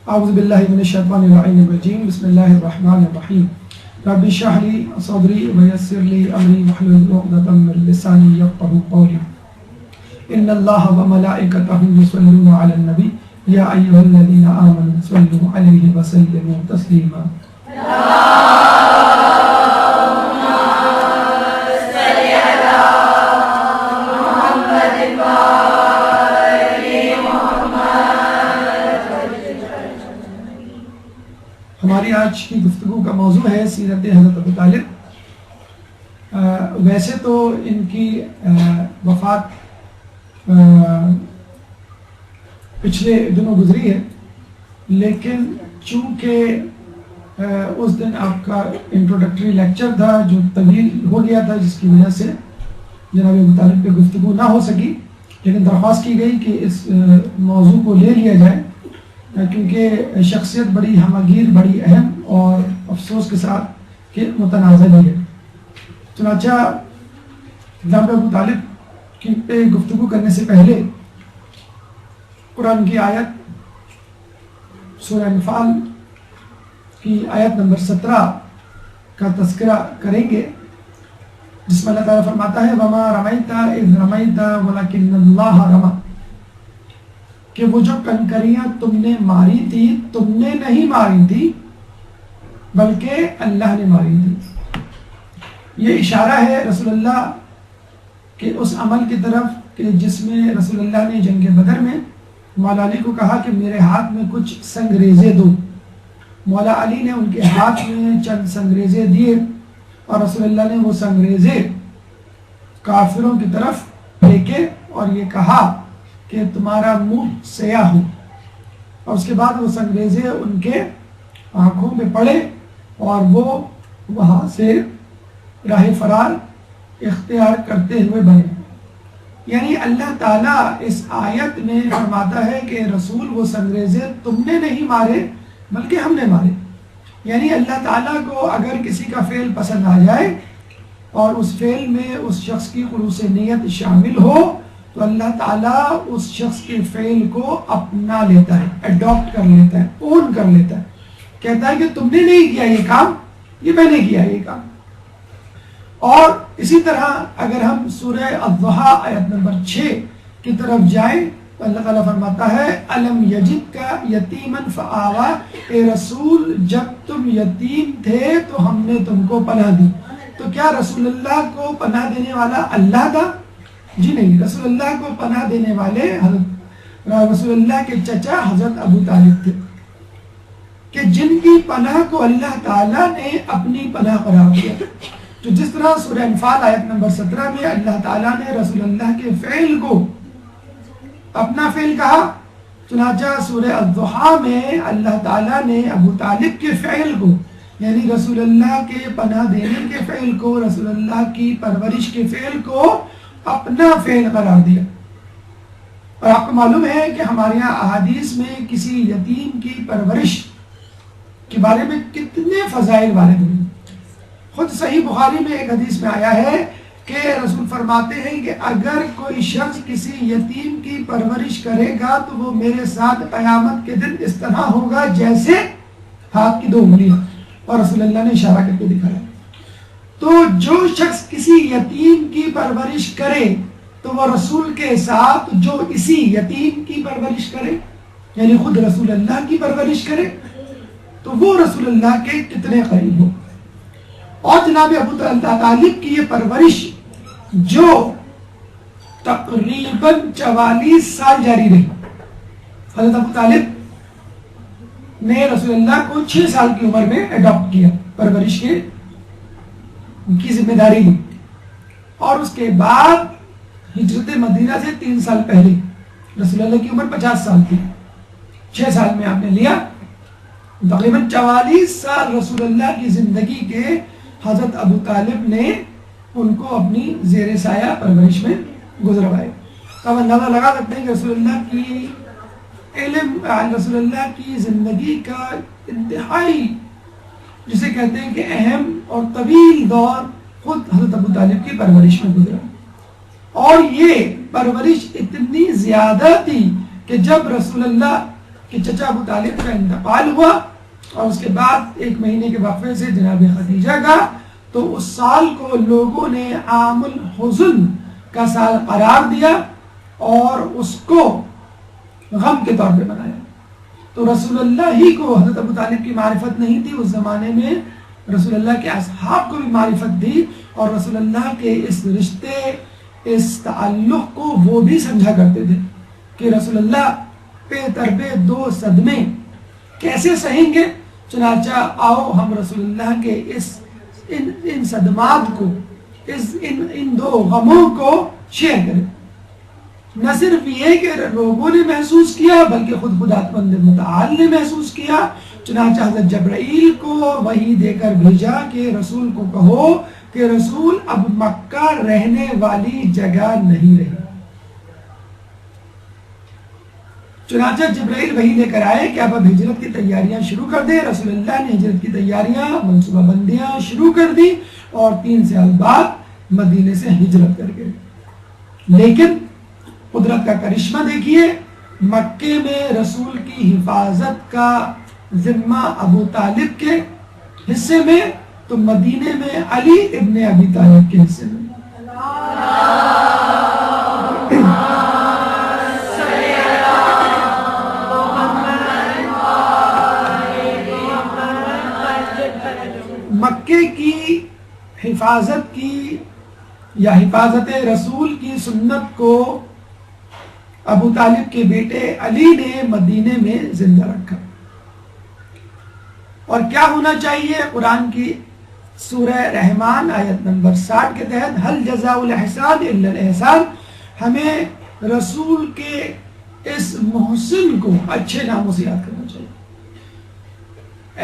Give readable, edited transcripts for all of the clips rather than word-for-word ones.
اعوذ باللہ من الشیطان الرجیم بسم اللہ الرحمن الرحیم رب اشرح لی صدری ویسر لی امری واحلل عقدۃ من لسانی یفقهوا قولی ان اللہ وملائکتہ یصلون علی النبی یا ایھا الذین آمنوا صلوا علیہ وسلموا تسلیما ہماری آج کی گفتگو کا موضوع ہے سیرت حضرت ابو طالب۔ ویسے تو ان کی وفات پچھلے دنوں گزری ہے، لیکن چونکہ اس دن آپ کا انٹروڈکٹری لیکچر تھا جو طویل ہو گیا تھا، جس کی وجہ سے جناب ابو طالب پہ گفتگو نہ ہو سکی، لیکن درخواست کی گئی کہ اس موضوع کو لے لیا جائے کیونکہ شخصیت بڑی ہمگیر، بڑی اہم اور افسوس کے ساتھ کہ متنازع بھی ہے۔ چنانچہ جناب ابو طالب کی پہ گفتگو کرنے سے پہلے قرآن کی آیت سورہ انفال کی آیت نمبر 17 کا تذکرہ کریں گے، جس میں اللہ تعالیٰ فرماتا ہے وَمَا رَمَيْتَ إِذْ رَمَيْتَ وَلَكِنَّ اللَّهَ رَمَى، کہ وہ جو کنکریاں تم نے ماری تھی تم نے نہیں ماری تھی بلکہ اللہ نے ماری تھی۔ یہ اشارہ ہے رسول اللہ کے اس عمل کی طرف کہ جس میں رسول اللہ نے جنگ بدر میں مولا علی کو کہا کہ میرے ہاتھ میں کچھ سنگریزے دو۔ مولا علی نے ان کے ہاتھ میں چند سنگریزے دیے اور رسول اللہ نے وہ سنگریزے کافروں کی طرف پھینکے اور یہ کہا کہ تمہارا منہ سیاہ ہو، اور اس کے بعد وہ سنگریزے ان کے آنکھوں میں پڑے اور وہ وہاں سے راہ فرار اختیار کرتے ہوئے بنے۔ یعنی اللہ تعالیٰ اس آیت میں فرماتا ہے کہ رسول وہ سنگریزے تم نے نہیں مارے بلکہ ہم نے مارے۔ یعنی اللہ تعالیٰ کو اگر کسی کا فعل پسند آ جائے اور اس فعل میں اس شخص کی خلوص نیت شامل ہو تو اللہ تعالیٰ اس شخص کے فعل کو اپنا لیتا ہے، اڈاپٹ کر لیتا ہے، اون کر لیتا ہے، کہتا ہے کہ تم نے نہیں کیا یہ کام، یہ میں نے کیا یہ کام۔ اور اسی طرح اگر ہم سورہ الضحیٰ آیت نمبر 6 کی طرف جائیں تو اللہ تعالیٰ فرماتا ہے الم یجدک یتیما فآویٰ، اے رسول جب تم یتیم تھے تو ہم نے تم کو پناہ دی۔ تو کیا رسول اللہ کو پناہ دینے والا اللہ تھا؟ جی نہیں، رسول اللہ کو پناہ دینے والے رسول اللہ کے چچا حضرت ابو طالب تھے، کہ جن کی پناہ کو اللہ تعالیٰ نے اپنی پناہ قرار دیا۔ تو جس طرح سورہ انفال آیت نمبر 17 میں اللہ تعالیٰ نے رسول اللہ کے فعل کو اپنا فعل کہا، چنانچہ سورہ الضحیٰ میں اللہ تعالیٰ نے ابو طالب کے فعل کو، یعنی رسول اللہ کے پناہ دینے کے فعل کو، رسول اللہ کی پرورش کے فعل کو اپنا فعل قرار دیا۔ اور آپ کو معلوم ہے کہ ہمارے یہاں احادیث میں کسی یتیم کی پرورش کے بارے میں کتنے فضائل وارد ہوئے۔ خود صحیح بخاری میں ایک حدیث میں آیا ہے کہ رسول فرماتے ہیں کہ اگر کوئی شخص کسی یتیم کی پرورش کرے گا تو وہ میرے ساتھ قیامت کے دن اس طرح ہوگا جیسے ہاتھ کی 2 انگلیاں، اور رسول اللہ نے اشارہ کر کے دکھایا۔ تو جو شخص کسی یتیم کی پرورش کرے تو وہ رسول کے ساتھ جو اسی یتیم کی پرورش کرے، یعنی خود رسول اللہ کی پرورش کرے، تو وہ رسول اللہ کے کتنے قریب ہو۔ اور جناب ابو طالب کی یہ پرورش جو تقریباً 44 سال جاری رہی۔ حضرت ابو طالب نے رسول اللہ کو 6 سال کی عمر میں اڈاپٹ کیا، پرورش کی ذمہ داری لی، اور اس کے بعد ہجرت مدینہ سے 3 سال پہلے رسول اللہ کی عمر 50 سال تھی، 6 سال میں آپ نے لیا۔ تقریباً 44 سال رسول اللہ کی زندگی کے حضرت ابو طالب نے ان کو اپنی زیر سایہ پرورش میں گزروائے۔ تو ہم اندازہ لگا سکتے ہیں کہ رسول اللہ کی علم، رسول اللہ کی زندگی کا انتہائی جسے کہتے ہیں کہ اہم اور طویل دور خود حضرت ابو طالب کی پرورش میں گزرا، اور یہ پرورش اتنی زیادہ تھی کہ جب رسول اللہ کہ چچا ابو طالب کا انتقال ہوا اور اس کے بعد 1 مہینے کے وقفے سے جناب خدیجہ کا، تو اس سال کو لوگوں نے عام الحزن کا سال قرار دیا اور اس کو غم کے طور پہ منایا۔ تو رسول اللہ ہی کو حضرت ابو طالب کی معرفت نہیں تھی، اس زمانے میں رسول اللہ کے اصحاب کو بھی معرفت تھی، اور رسول اللہ کے اس رشتے، اس تعلق کو وہ بھی سمجھا کرتے تھے کہ رسول اللہ پہ تربے 2 صدمے کیسے سہیں گے۔ چنانچہ آؤ ہم رسول اللہ کے ان صدمات کو، ان 2 غموں کو شیئر کریں۔ نہ صرف یہ کہ لوگوں نے محسوس کیا بلکہ خود خداوند متعال نے محسوس کیا۔ چنانچہ حضرت جبرائیل کو وحی دے کر بھیجا کہ رسول کو کہو کہ رسول اب مکہ رہنے والی جگہ نہیں رہی۔ چنانچہ جبرائیل وحی لے کر آئے کہ اب ہجرت کی تیاریاں شروع کر دیں۔ رسول اللہ نے ہجرت کی تیاریاں، منصوبہ بندیاں شروع کر دی اور 3 سال بعد مدینے سے ہجرت کر گئے۔ لیکن قدرت کا کرشمہ دیکھیے، مکے میں رسول کی حفاظت کا ذمہ ابو طالب کے حصے میں، تو مدینے میں علی ابن ابی طالب کے حصے میں۔ مکے کی حفاظت کی یا حفاظت رسول کی سنت کو ابو طالب کے بیٹے علی نے مدینے میں زندہ رکھا۔ اور کیا ہونا چاہیے؟ قرآن کی سورہ رحمان آیت نمبر 60 کے تحت حل جزاء الاحسان الا الاحسان، ہمیں رسول کے اس محسن کو اچھے ناموں سے یاد کرنا چاہیے۔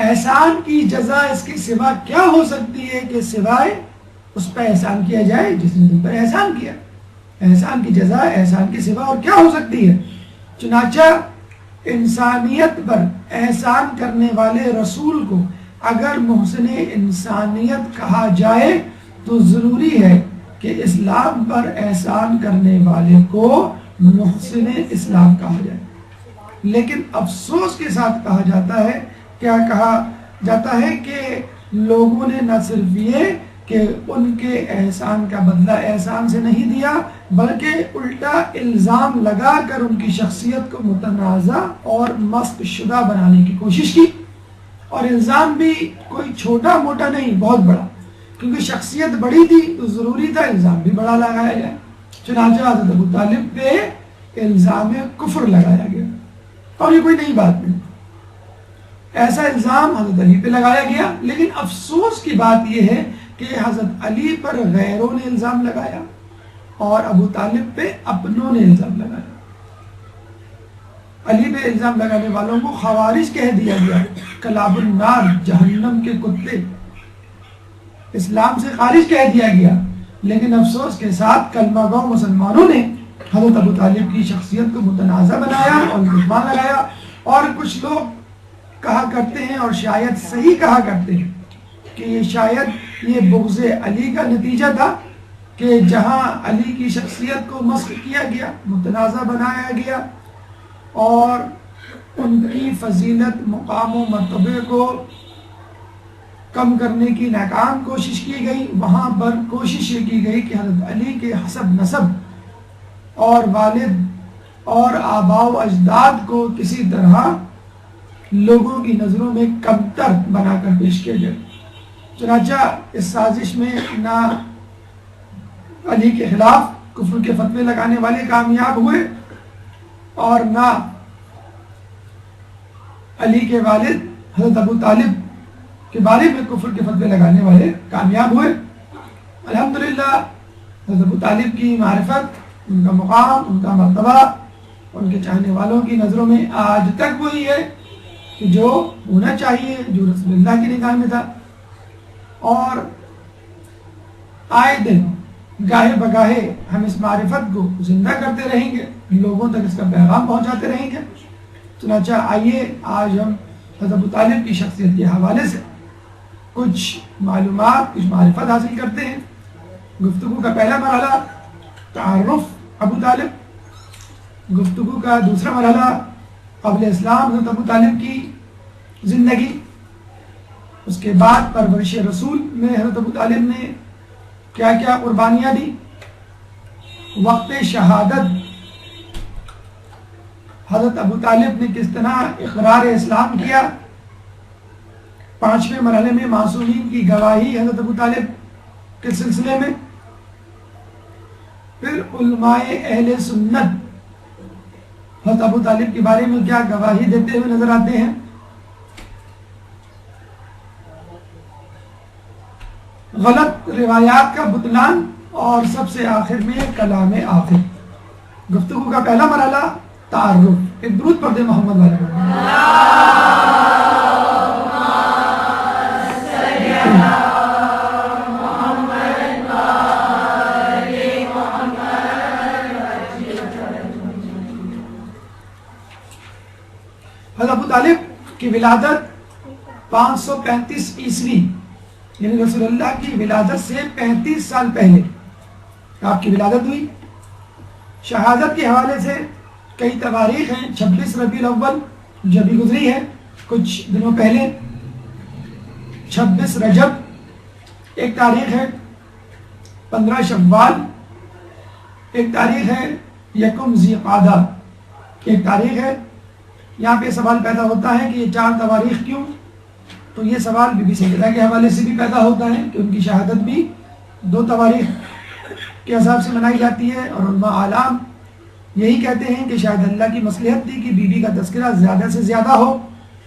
احسان کی جزا اس کے سوا کیا ہو سکتی ہے کہ سوائے اس پر احسان کیا جائے جس نے تم پر احسان کیا۔ احسان کی جزا احسان کے سوا اور کیا ہو سکتی ہے؟ چنانچہ انسانیت پر احسان کرنے والے رسول کو اگر محسن انسانیت کہا جائے تو ضروری ہے کہ اسلام پر احسان کرنے والے کو محسن اسلام کہا جائے۔ لیکن افسوس کے ساتھ کہا جاتا ہے، کیا کہا جاتا ہے کہ لوگوں نے نہ صرف یہ کہ ان کے احسان کا بدلہ احسان سے نہیں دیا، بلکہ الٹا الزام لگا کر ان کی شخصیت کو متنازع اور مسخ شدہ بنانے کی کوشش کی۔ اور الزام بھی کوئی چھوٹا موٹا نہیں، بہت بڑا، کیونکہ شخصیت بڑی تھی تو ضروری تھا الزام بھی بڑا لگایا جائے۔ چنانچہ حضرت ابو طالب پہ الزام کفر لگایا گیا، اور یہ کوئی نئی بات نہیں، ایسا الزام حضرت علی پہ لگایا گیا۔ لیکن افسوس کی بات یہ ہے کہ حضرت علی پر غیروں نے الزام لگایا اور ابو طالب پہ اپنوں نے الزام لگایا۔ علی پہ الزام لگانے والوں کو خوارج کہہ دیا گیا، کلاب النار، جہنم کے کتے، اسلام سے خارج کہہ دیا گیا۔ لیکن افسوس کے ساتھ کلمہ گو مسلمانوں نے حضرت ابو طالب کی شخصیت کو متنازع بنایا اور دشمن لگایا۔ اور کچھ لوگ کہا کرتے ہیں، اور شاید صحیح کہا کرتے ہیں، کہ یہ شاید یہ بغض علی کا نتیجہ تھا کہ جہاں علی کی شخصیت کو مسخ کیا گیا، متنازع بنایا گیا اور ان کی فضیلت، مقام و مرتبے کو کم کرنے کی ناکام کوشش کی گئی، وہاں پر کوشش یہ کی گئی کہ حضرت علی کے حسب نسب اور والد اور آباء و اجداد کو کسی طرح لوگوں کی نظروں میں کمتر بنا کر پیش کیا جائے۔ چنانچہ اس سازش میں نہ علی کے خلاف کفر کے فتوے لگانے والے کامیاب ہوئے اور نہ علی کے والد حضرت ابو طالب کے بارے میں کفر کے فتوے لگانے والے کامیاب ہوئے۔ الحمدللہ حضرت ابو طالب کی معرفت، ان کا مقام، ان کا مرتبہ، ان کے چاہنے والوں کی نظروں میں آج تک وہی ہے کہ جو ہونا چاہیے، جو رسول اللہ کی نگاہ میں تھا۔ اور آئے دن گاہے بگاہے ہم اس معرفت کو زندہ کرتے رہیں گے، لوگوں تک اس کا پیغام پہنچاتے رہیں گے۔ چنانچہ آئیے آج ہم حضرت ابو طالب کی شخصیت کے حوالے سے کچھ معلومات، کچھ معرفت حاصل کرتے ہیں۔ گفتگو کا پہلا مرحلہ تعارف ابو طالب، گفتگو کا دوسرا مرحلہ قبل اسلام حضرت ابو طالب کی زندگی، اس کے بعد پرورش رسول میں حضرت ابو طالب نے کیا کیا قربانیاں دی، وقت شہادت حضرت ابو طالب نے کس طرح اقرار اسلام کیا، 5ویں مرحلے میں معصومین کی گواہی حضرت ابو طالب کے سلسلے میں، پھر علماء اہل سنت حضرت ابو طالب کے بارے میں کیا گواہی دیتے ہوئے نظر آتے ہیں، غلط روایات کا بطلان، اور سب سے آخر میں کلام آخر۔ گفتگو کا پہلا مرحلہ تعارف، ایک درود پڑھ دیں محمد والے حضرت ابو طالب کی ولادت 535 عیسوی، یعنی رسول اللہ کی ولادت سے 35 سال پہلے آپ کی ولادت ہوئی۔ شہادت کے حوالے سے کئی تواریخ ہیں، 26 ربیع الاول جو ابھی گزری ہے کچھ دنوں پہلے، 26 رجب ایک تاریخ ہے، 15 شوال ایک تاریخ ہے، 1 ذی قعدہ ایک تاریخ ہے۔ یہاں پہ سوال پیدا ہوتا ہے کہ یہ 4 تواریخ کیوں؟ تو یہ سوال بی بی سیدہ کے حوالے سے بھی پیدا ہوتا ہے کہ ان کی شہادت بھی 2 تواریخ کے حساب سے منائی جاتی ہے، اور علماء عالم یہی کہتے ہیں کہ شاید اللہ کی مصلحت تھی کہ بی بی کا تذکرہ زیادہ سے زیادہ ہو،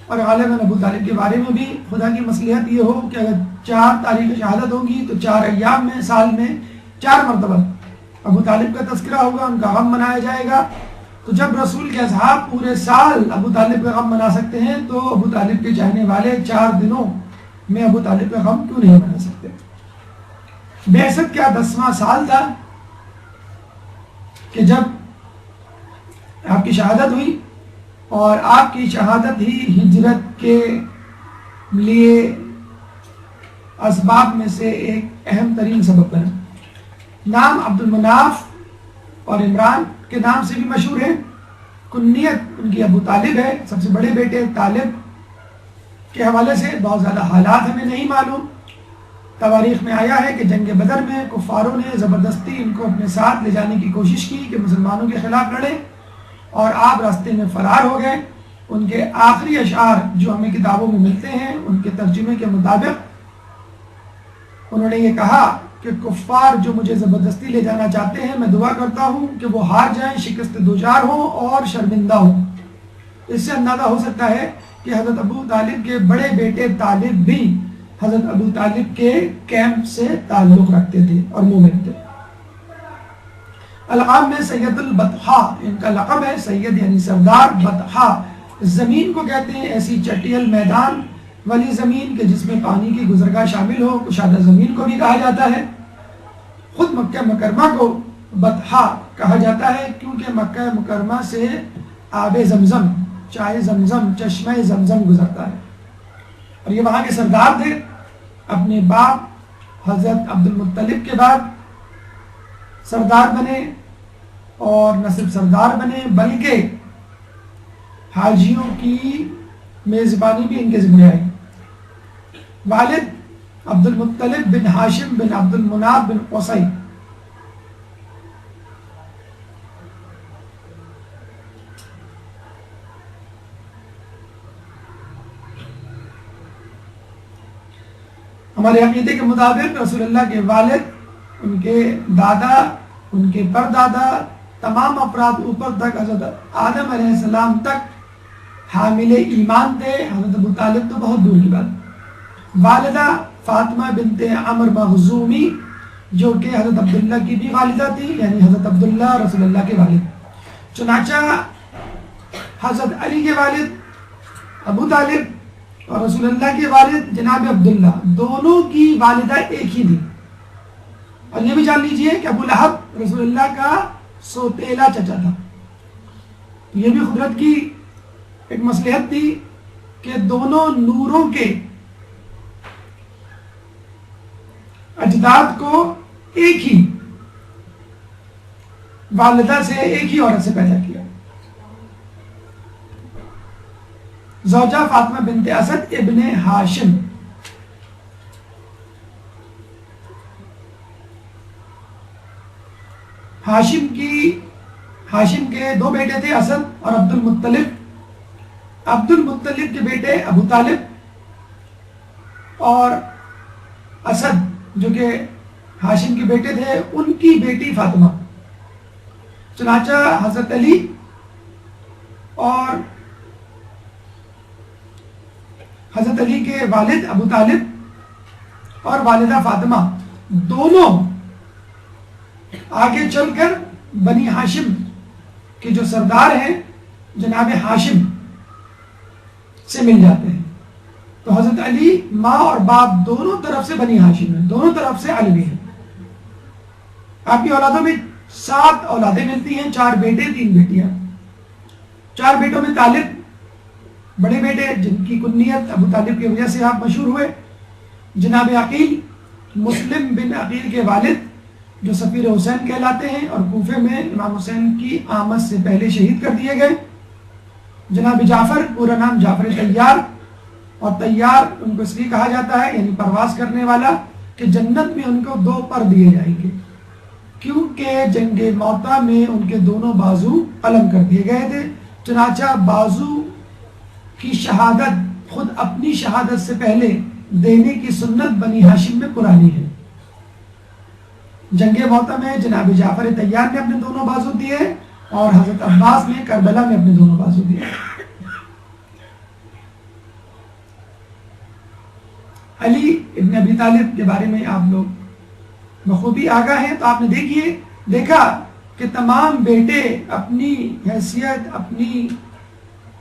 اور غالباً ابو طالب کے بارے میں بھی خدا کی مصلحت یہ ہو کہ اگر 4 تاریخ شہادت ہوگی تو 4 ایام میں، سال میں 4 مرتبہ ابو طالب کا تذکرہ ہوگا، ان کا غم منایا جائے گا۔ تو جب رسول کے اصحاب پورے سال ابو طالب کا غم منا سکتے ہیں تو ابو طالب کے چاہنے والے 4 دنوں میں ابو طالب کا غم کیوں نہیں منا سکتے؟ بعثت کا 10واں سال تھا کہ جب آپ کی شہادت ہوئی، اور آپ کی شہادت ہی ہجرت کے لیے اسباب میں سے ایک اہم ترین سبب بنا۔ نام عبد المناف اور عمران کے نام سے بھی مشہور ہے، کنیت ان کی ابو طالب ہے، سب سے بڑے بیٹے طالب کے حوالے سے بہت زیادہ حالات ہمیں نہیں معلوم۔ تواریخ میں آیا ہے کہ جنگ بدر میں کفاروں نے زبردستی ان کو اپنے ساتھ لے جانے کی کوشش کی کہ مسلمانوں کے خلاف لڑے، اور آپ راستے میں فرار ہو گئے۔ ان کے آخری اشعار جو ہمیں کتابوں میں ملتے ہیں ان کے ترجمے کے مطابق انہوں نے یہ کہا کہ کفار جو مجھے زبردستی لے جانا چاہتے ہیں، میں دعا کرتا ہوں کہ وہ ہار جائیں، شکست دوچار ہوں اور شرمندہ ہوں۔ اس سے اندازہ ہو سکتا ہے کہ حضرت ابو طالب کے بڑے بیٹے طالب بھی حضرت ابو طالب کے کیمپ سے تعلق رکھتے تھے اور مومن تھے۔ القاب میں سید البطحا ان کا لقب ہے، سید یعنی سردار، بطحا زمین کو کہتے ہیں، ایسی چٹیل میدان والی زمین کہ جس میں پانی کی گزرگاہ شامل ہو، کشادہ زمین کو بھی کہا جاتا ہے۔ خود مکہ مکرمہ کو بطحا کہا جاتا ہے کیونکہ مکہ مکرمہ سے آب زمزم، چائے زمزم، چشمہ زمزم گزرتا ہے، اور یہ وہاں کے سردار تھے۔ اپنے باپ حضرت عبد المطلب کے بعد سردار بنے، اور نہ صرف سردار بنے بلکہ حاجیوں کی میزبانی بھی ان کے ذمہ آئی۔ والد عبد المطلب بن ہاشم بن عبد المناف بن قصی، ہمارے عقیدے کے مطابق رسول اللہ کے والد، ان کے دادا، ان کے پردادا، تمام افراد اوپر تک حضرت آدم علیہ السلام تک حامل ایمان تھے۔ حضرت ابو طالب تو بہت دور کی بات۔ والدہ فاطمہ بنت عمر مخزومی جو کہ حضرت عبداللہ کی بھی والدہ تھی، یعنی حضرت عبداللہ رسول اللہ کے والد۔ چنانچہ حضرت علی کے والد ابو طالب اور رسول اللہ کے والد جناب عبداللہ، دونوں کی والدہ ایک ہی تھی۔ اور یہ بھی جان لیجئے کہ ابو لہب رسول اللہ کا سوتیلا چچا تھا۔ یہ بھی قدرت کی ایک مصلحت تھی کہ دونوں نوروں کے اجداد کو ایک ہی والدہ سے، ایک ہی عورت سے پیدا کیا۔ زوجہ فاطمہ بنت اسد ابن ہاشم. ہاشم کے دو بیٹے تھے، اسد اور عبد المطلب. عبد المطلب کے بیٹے ابو طالب اور اسد جو کہ ہاشم کے بیٹے تھے ان کی بیٹی فاطمہ. چنانچہ حضرت علی اور حضرت علی کے والد ابو طالب اور والدہ فاطمہ دونوں آگے چل کر بنی ہاشم کے جو سردار ہیں جناب ہاشم سے مل جاتے ہیں. تو حضرت علی ماں اور باپ دونوں طرف سے بنی ہاشم ہیں، دونوں طرف سے علوی ہیں. آپ کی اولادوں میں 7 اولادیں ملتی ہیں، 4 بیٹے 3 بیٹیاں. 4 بیٹوں میں طالب بڑے بیٹے جن کی کنیت ابو طالب کی وجہ سے آپ مشہور ہوئے، جناب عقیل مسلم بن عقیل کے والد جو سفیر حسین کہلاتے ہیں اور کوفے میں امام حسین کی آمد سے پہلے شہید کر دیے گئے. جناب جعفر، پورا نام جعفر طیار، اور طیار ان کو اس لیے کہا جاتا ہے یعنی پرواز کرنے والا کہ جنت میں ان کو 2 پر دیے جائیں گے، کیونکہ جنگ موتا میں ان کے دونوں بازو قلم کر دیے گئے تھے. چنانچہ بازو کی شہادت خود اپنی شہادت سے پہلے دینے کی سنت بنی ہاشم میں پرانی ہے. جنگ موتا میں جناب جعفر طیار نے اپنے دونوں بازو دیے اور حضرت عباس نے کربلا میں اپنے دونوں بازو دیے. علی ابن ابی طالب کے بارے میں آپ لوگ بخوبی آگاہ ہیں. تو آپ نے دیکھا کہ تمام بیٹے اپنی حیثیت اپنی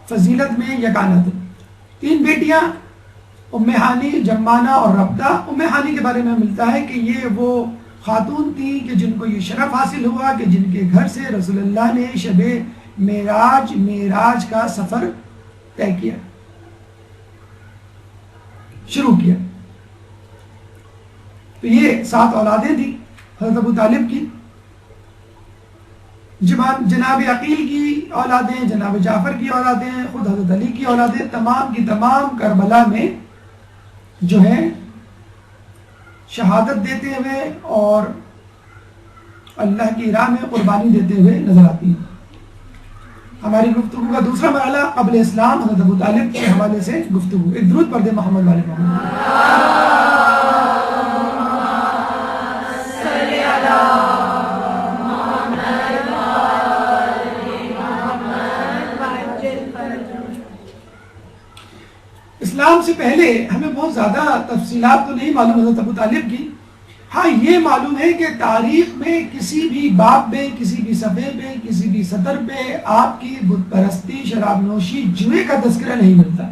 فضیلت میں یکانہ تھے. 3 بیٹیاں ام ہانی، جمانہ اور ربدہ. ام ہانی کے بارے میں ملتا ہے کہ یہ وہ خاتون تھی کہ جن کو یہ شرف حاصل ہوا کہ جن کے گھر سے رسول اللہ نے شب معراج کا سفر طے کیا، شروع کیا. تو یہ 7 اولادیں تھیں حضرت ابو طالب کی. جناب عقیل کی اولادیں، جناب جعفر کی اولادیں، خود حضرت علی کی اولادیں، تمام کی تمام کربلا میں جو ہے شہادت دیتے ہوئے اور اللہ کی راہ میں قربانی دیتے ہوئے نظر آتی ہیں. ہماری گفتگو کا دوسرا مرحلہ قبل اسلام حضرت ابو طالب کے حوالے سے گفتگو. ایک درود پڑھ دے محمد والے محمد. اسلام سے پہلے ہمیں بہت زیادہ تفصیلات تو نہیں معلوم حضرت ابو طالب کی. ہاں یہ معلوم ہے کہ تاریخ میں کسی بھی باب میں، کسی بھی صفحے پہ، کسی بھی سطر پہ آپ کی بت پرستی، شراب نوشی، جوئے کا تذکرہ نہیں ملتا،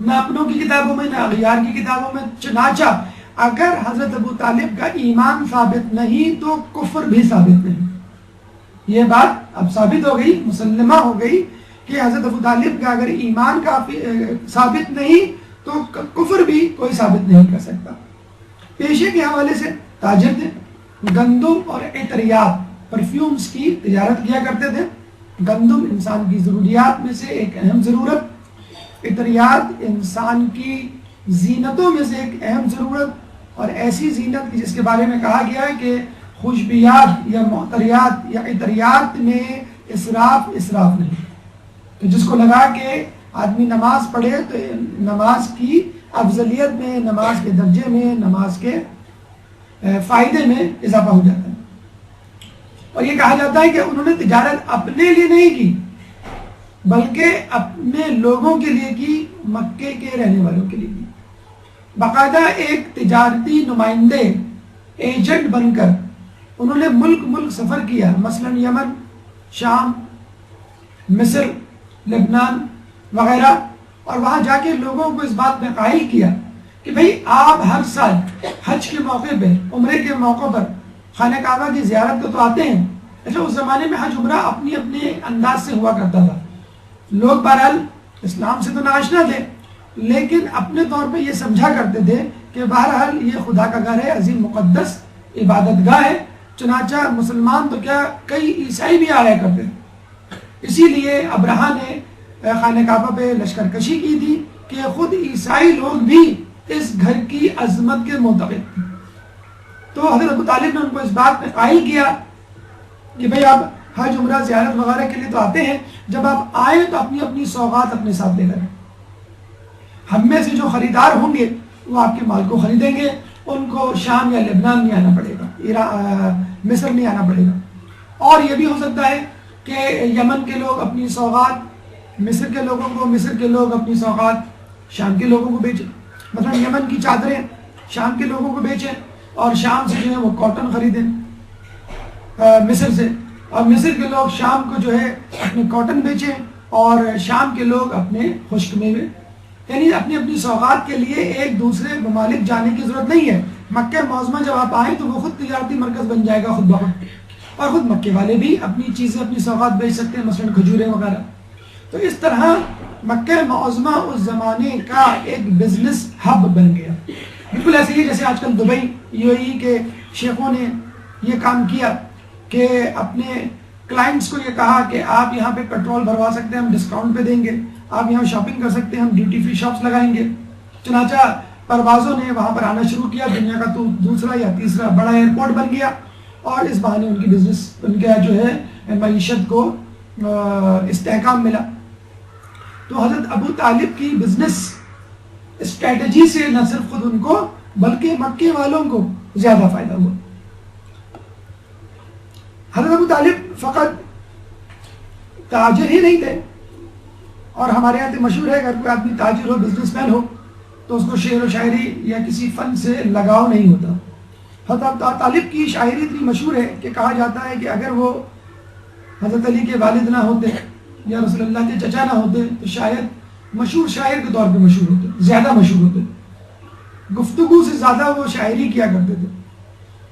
نہ اپنوں کی کتابوں میں نہ اغیار کی کتابوں میں. چنانچہ اگر حضرت ابو طالب کا ایمان ثابت نہیں تو کفر بھی ثابت نہیں. یہ بات اب ثابت ہو گئی، مسلمہ ہو گئی کہ حضرت ابو طالب کا اگر ایمان کافی ثابت نہیں تو کفر بھی کوئی ثابت نہیں کر سکتا. پیشے کے حوالے سے تاجر تھے، گندم اور عطریات پرفیومز کی تجارت کیا کرتے تھے. گندم انسان کی ضروریات میں سے ایک اہم ضرورت، عطریات انسان کی زینتوں میں سے ایک اہم ضرورت، اور ایسی زینت جس کے بارے میں کہا گیا ہے کہ خوشبیات یا معطریات یا عطریات میں اسراف نہیں. تو جس کو لگا کہ آدمی نماز پڑھے تو نماز کی افضلیت میں، نماز کے درجے میں، نماز کے فائدے میں اضافہ ہو جاتا ہے. اور یہ کہا جاتا ہے کہ انہوں نے تجارت اپنے لیے نہیں کی بلکہ اپنے لوگوں کے لیے کی، مکے کے رہنے والوں کے لیے کی. باقاعدہ ایک تجارتی نمائندے، ایجنٹ بن کر انہوں نے ملک سفر کیا، مثلا یمن، شام، مصر، لبنان وغیرہ، اور وہاں جا کے لوگوں کو اس بات میں قائل کیا کہ بھئی آپ ہر سال حج کے موقع پہ، عمرے کے موقع پر خانہ کعبہ کی زیارت کو تو آتے ہیں. اچھا اس زمانے میں حج عمرہ اپنے انداز سے ہوا کرتا تھا. لوگ بہرحال اسلام سے تو ناآشنا تھے لیکن اپنے طور پہ یہ سمجھا کرتے تھے کہ بہرحال یہ خدا کا گھر ہے، عظیم مقدس عبادت گاہ ہے. چنانچہ مسلمان تو کیا، کئی عیسائی بھی آیا کرتے تھے. اسی لیے ابرہہ نے خانہ کعبہ پہ لشکر کشی کی تھی کہ خود عیسائی لوگ بھی اس گھر کی عظمت کے معتقد تھے. تو حضرت ابو طالب نے ان کو اس بات میں قائل کیا کہ بھئی آپ حج عمرہ زیارت وغیرہ کے لیے تو آتے ہیں، جب آپ آئیں تو اپنی اپنی سوغات اپنے ساتھ لے کر، ہم میں سے جو خریدار ہوں گے وہ آپ کے مال کو خریدیں گے، ان کو شام یا لبنان نہیں آنا پڑے گا، مصر نہیں آنا پڑے گا. اور یہ بھی ہو سکتا ہے کہ یمن کے لوگ اپنی سوغات مصر کے لوگوں کو، مصر کے لوگ اپنی سوغات شام کے لوگوں کو بیچیں. مثلا یمن کی چادریں شام کے لوگوں کو بیچیں، اور شام سے جو ہے وہ کاٹن خریدیں مصر سے، اور مصر کے لوگ شام کو جو ہے اپنے کاٹن بیچیں، اور شام کے لوگ اپنے خشک میوے. یعنی اپنی اپنی سوغات کے لیے ایک دوسرے ممالک جانے کی ضرورت نہیں ہے. مکہ معظمہ جب آپ آئیں تو وہ خود تجارتی مرکز بن جائے گا خود بخود، اور خود مکے والے بھی اپنی چیزیں اپنی سوغات بیچ سکتے ہیں، مثلا کھجوریں وغیرہ. تو اس طرح مکہ معظمہ اس زمانے کا ایک بزنس ہب بن گیا. بالکل ایسے ہی جیسے آج کل دبئی UAE کے شیخوں نے یہ کام کیا کہ اپنے کلائنٹس کو یہ کہا کہ آپ یہاں پہ پیٹرول بھروا سکتے ہیں، ہم ڈسکاؤنٹ پہ دیں گے، آپ یہاں شاپنگ کر سکتے ہیں، ہم ڈیوٹی فری شاپس لگائیں گے. چنانچہ پروازوں نے وہاں پر آنا شروع کیا، دنیا کا تو دوسرا یا تیسرا بڑا ایئرپورٹ بن گیا، اور اس بہانے ان کی بزنس ان کا جو ہے معیشت کو استحکام ملا. تو حضرت ابو طالب کی بزنس اسٹریٹجی سے نہ صرف خود ان کو بلکہ مکے والوں کو زیادہ فائدہ ہوا. حضرت ابو طالب فقط تاجر ہی نہیں تھے، اور ہمارے یہاں تو مشہور ہے اگر کوئی آدمی تاجر ہو، بزنس مین ہو، تو اس کو شعر و شاعری یا کسی فن سے لگاؤ نہیں ہوتا. حضرت ابو طالب کی شاعری اتنی مشہور ہے کہ کہا جاتا ہے کہ اگر وہ حضرت علی کے والد نہ ہوتے یا رسول اللہ کے چچا نہ ہوتے تو شاید مشہور شاعر کے طور پہ مشہور ہوتے، زیادہ مشہور ہوتے. گفتگو سے زیادہ وہ شاعری کیا کرتے تھے،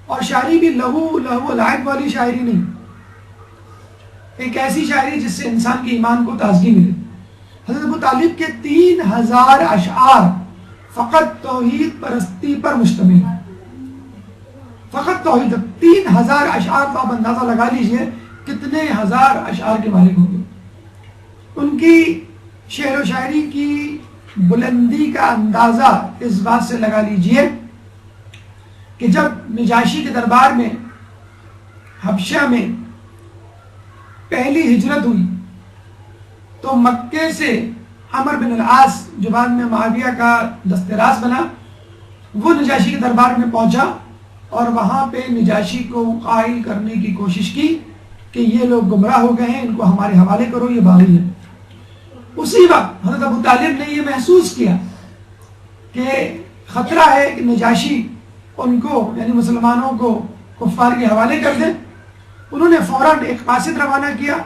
اور شاعری بھی لہو لعب والی شاعری نہیں، ایک ایسی شاعری جس سے انسان کے ایمان کو تازگی ملے. حضرت ابو طالب کے 3000 اشعار فقط توحید پرستی پر مشتمل ہے. فقط توحید، 3000 اشعار، تو آپ اندازہ لگا لیجئے کتنے ہزار اشعار کے مالک ہوں گے. ان کی شعر و شاعری کی بلندی کا اندازہ اس بات سے لگا لیجئے کہ جب نجاشی کے دربار میں حبشہ میں پہلی ہجرت ہوئی تو مکے سے عمر بن العاص جو بعد میں معاویہ کا دست راست بنا، وہ نجاشی کے دربار میں پہنچا اور وہاں پہ نجاشی کو قائل کرنے کی کوشش کی کہ یہ لوگ گمراہ ہو گئے ہیں، ان کو ہمارے حوالے کرو، یہ باغی ہیں. اسی وقت حضرت ابو طالب نے یہ محسوس کیا کہ خطرہ ہے کہ نجاشی ان کو یعنی مسلمانوں کو کفار کے حوالے کر دیں. انہوں نے فوراً ایک قاصد روانہ کیا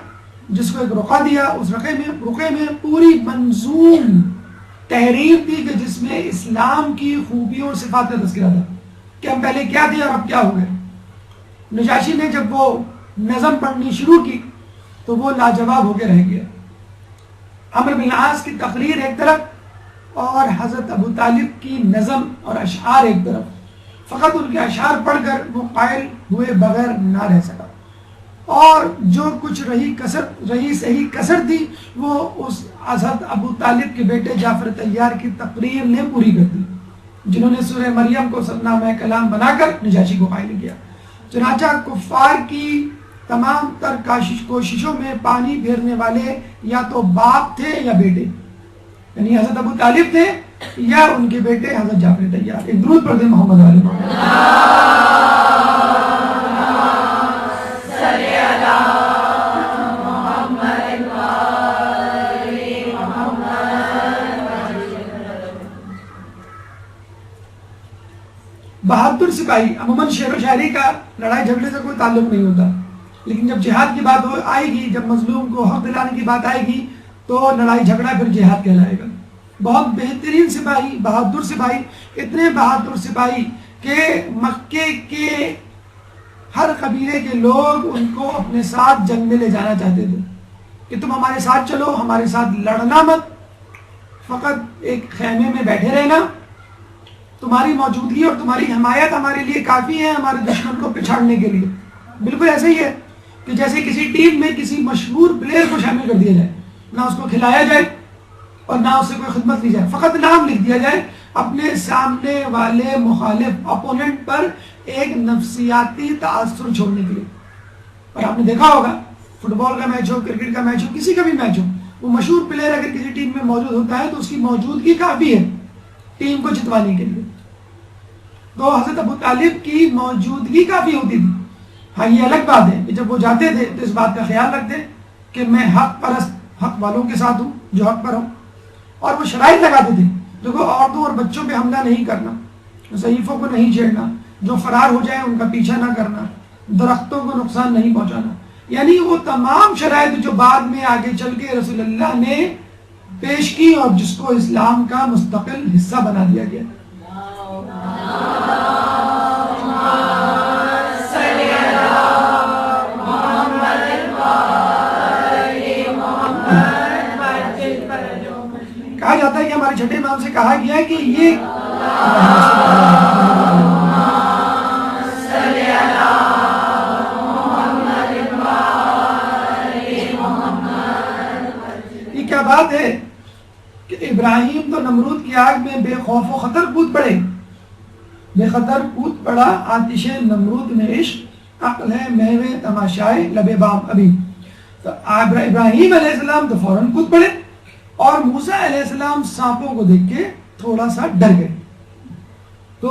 جس کو ایک رقعہ دیا. اس رقعے میں پوری منظوم تحریر تھی کہ جس میں اسلام کی خوبیوں اور صفات کا تذکرہ تھا کہ ہم پہلے کیا تھے اور اب کیا ہو گئے. نجاشی نے جب وہ نظم پڑھنی شروع کی تو وہ لاجواب ہو کے رہ گیا. عمر بن العاص کی تقریر ایک طرف اور حضرت ابو طالب کی نظم اور اشعار ایک طرف. فقط ان کے اشعار پڑھ کر وہ قائل ہوئے بغیر نہ رہ سکا، اور جو کچھ رہی صحیح کسر تھی وہ اس حضرت ابو طالب کے بیٹے جعفر طیار کی تقریر نے پوری کر دی، جنہوں نے سورہ مریم کو سرنامہ کلام بنا کر نجاشی کو قائل کیا. چنانچہ کفار کی تمام تر کوششوں میں پانی پھیرنے والے یا تو باپ تھے یا بیٹے، یعنی حضرت ابو طالب تھے یا ان کے بیٹے حضرت جعفر طیار. ایک درود پڑھ دیں محمد علی محمد. بہادر سپاہی، عموماً شعر و شاعری کا لڑائی جھگڑے سے کوئی تعلق نہیں ہوتا، لیکن جب جہاد کی بات آئے گی، جب مظلوم کو حق دلانے کی بات آئے گی تو لڑائی جھگڑا پھر جہاد کہلائے گا. بہت بہترین سپاہی، بہادر سپاہی، اتنے بہادر سپاہی کہ مکے کے ہر قبیلے کے لوگ ان کو اپنے ساتھ جنگ میں لے جانا چاہتے تھے کہ تم ہمارے ساتھ چلو، ہمارے ساتھ لڑنا مت، فقط ایک خیمے میں بیٹھے رہنا، تمہاری موجودگی اور تمہاری حمایت ہمارے لیے کافی ہے ہمارے دشمن کو پچھاڑنے کے لیے. بالکل ایسے ہی ہے کہ جیسے کسی ٹیم میں کسی مشہور پلیئر کو شامل کر دیا جائے نہ اس کو کھلایا جائے اور نہ اس سے کوئی خدمت لی جائے، فقط نام لکھ دیا جائے اپنے سامنے والے مخالف اپوننٹ پر ایک نفسیاتی تاثر چھوڑنے کے لیے۔ اور آپ نے دیکھا ہوگا فٹ بال کا میچ ہو، کرکٹ کا میچ ہو، کسی کا بھی میچ ہو، وہ مشہور پلیئر اگر کسی ٹیم میں موجود ہوتا ہے تو اس کی موجودگی کافی ہے ٹیم کو جتوانے کے لیے۔ تو حضرت ابو طالب کی موجودگی کافی ہوتی تھی۔ ہاں یہ الگ بات ہے کہ جب وہ جاتے تھے تو اس بات کا خیال رکھتے کہ میں حق پرست، حق والوں کے ساتھ ہوں جو حق پر ہوں، اور وہ شرائط لگاتے تھے دیکھو عورتوں اور بچوں پہ حملہ نہیں کرنا، ضعیفوں کو نہیں چھیڑنا، جو فرار ہو جائے ان کا پیچھا نہ کرنا، درختوں کو نقصان نہیں پہنچانا، یعنی وہ تمام شرائط جو بعد میں آگے چل کے رسول اللہ نے پیش کی اور جس کو اسلام کا مستقل حصہ بنا دیا گیا۔ کہا جاتا ہے کہ ہمارے چھٹے امام سے کہا گیا ہے کہ یہ کیا بات ہے کہ ابراہیم تو نمرود کی آگ میں بے خوف و خطر کود پڑے، بے خطر کود پڑا آتش نمرود میں عشق، عقل ہے محو تماشائے لب بام ابھی۔ تو ابراہیم علیہ السلام تو فوراً کود پڑے اور موسیٰ علیہ السلام سانپوں کو دیکھ کے تھوڑا سا ڈر گئے۔ تو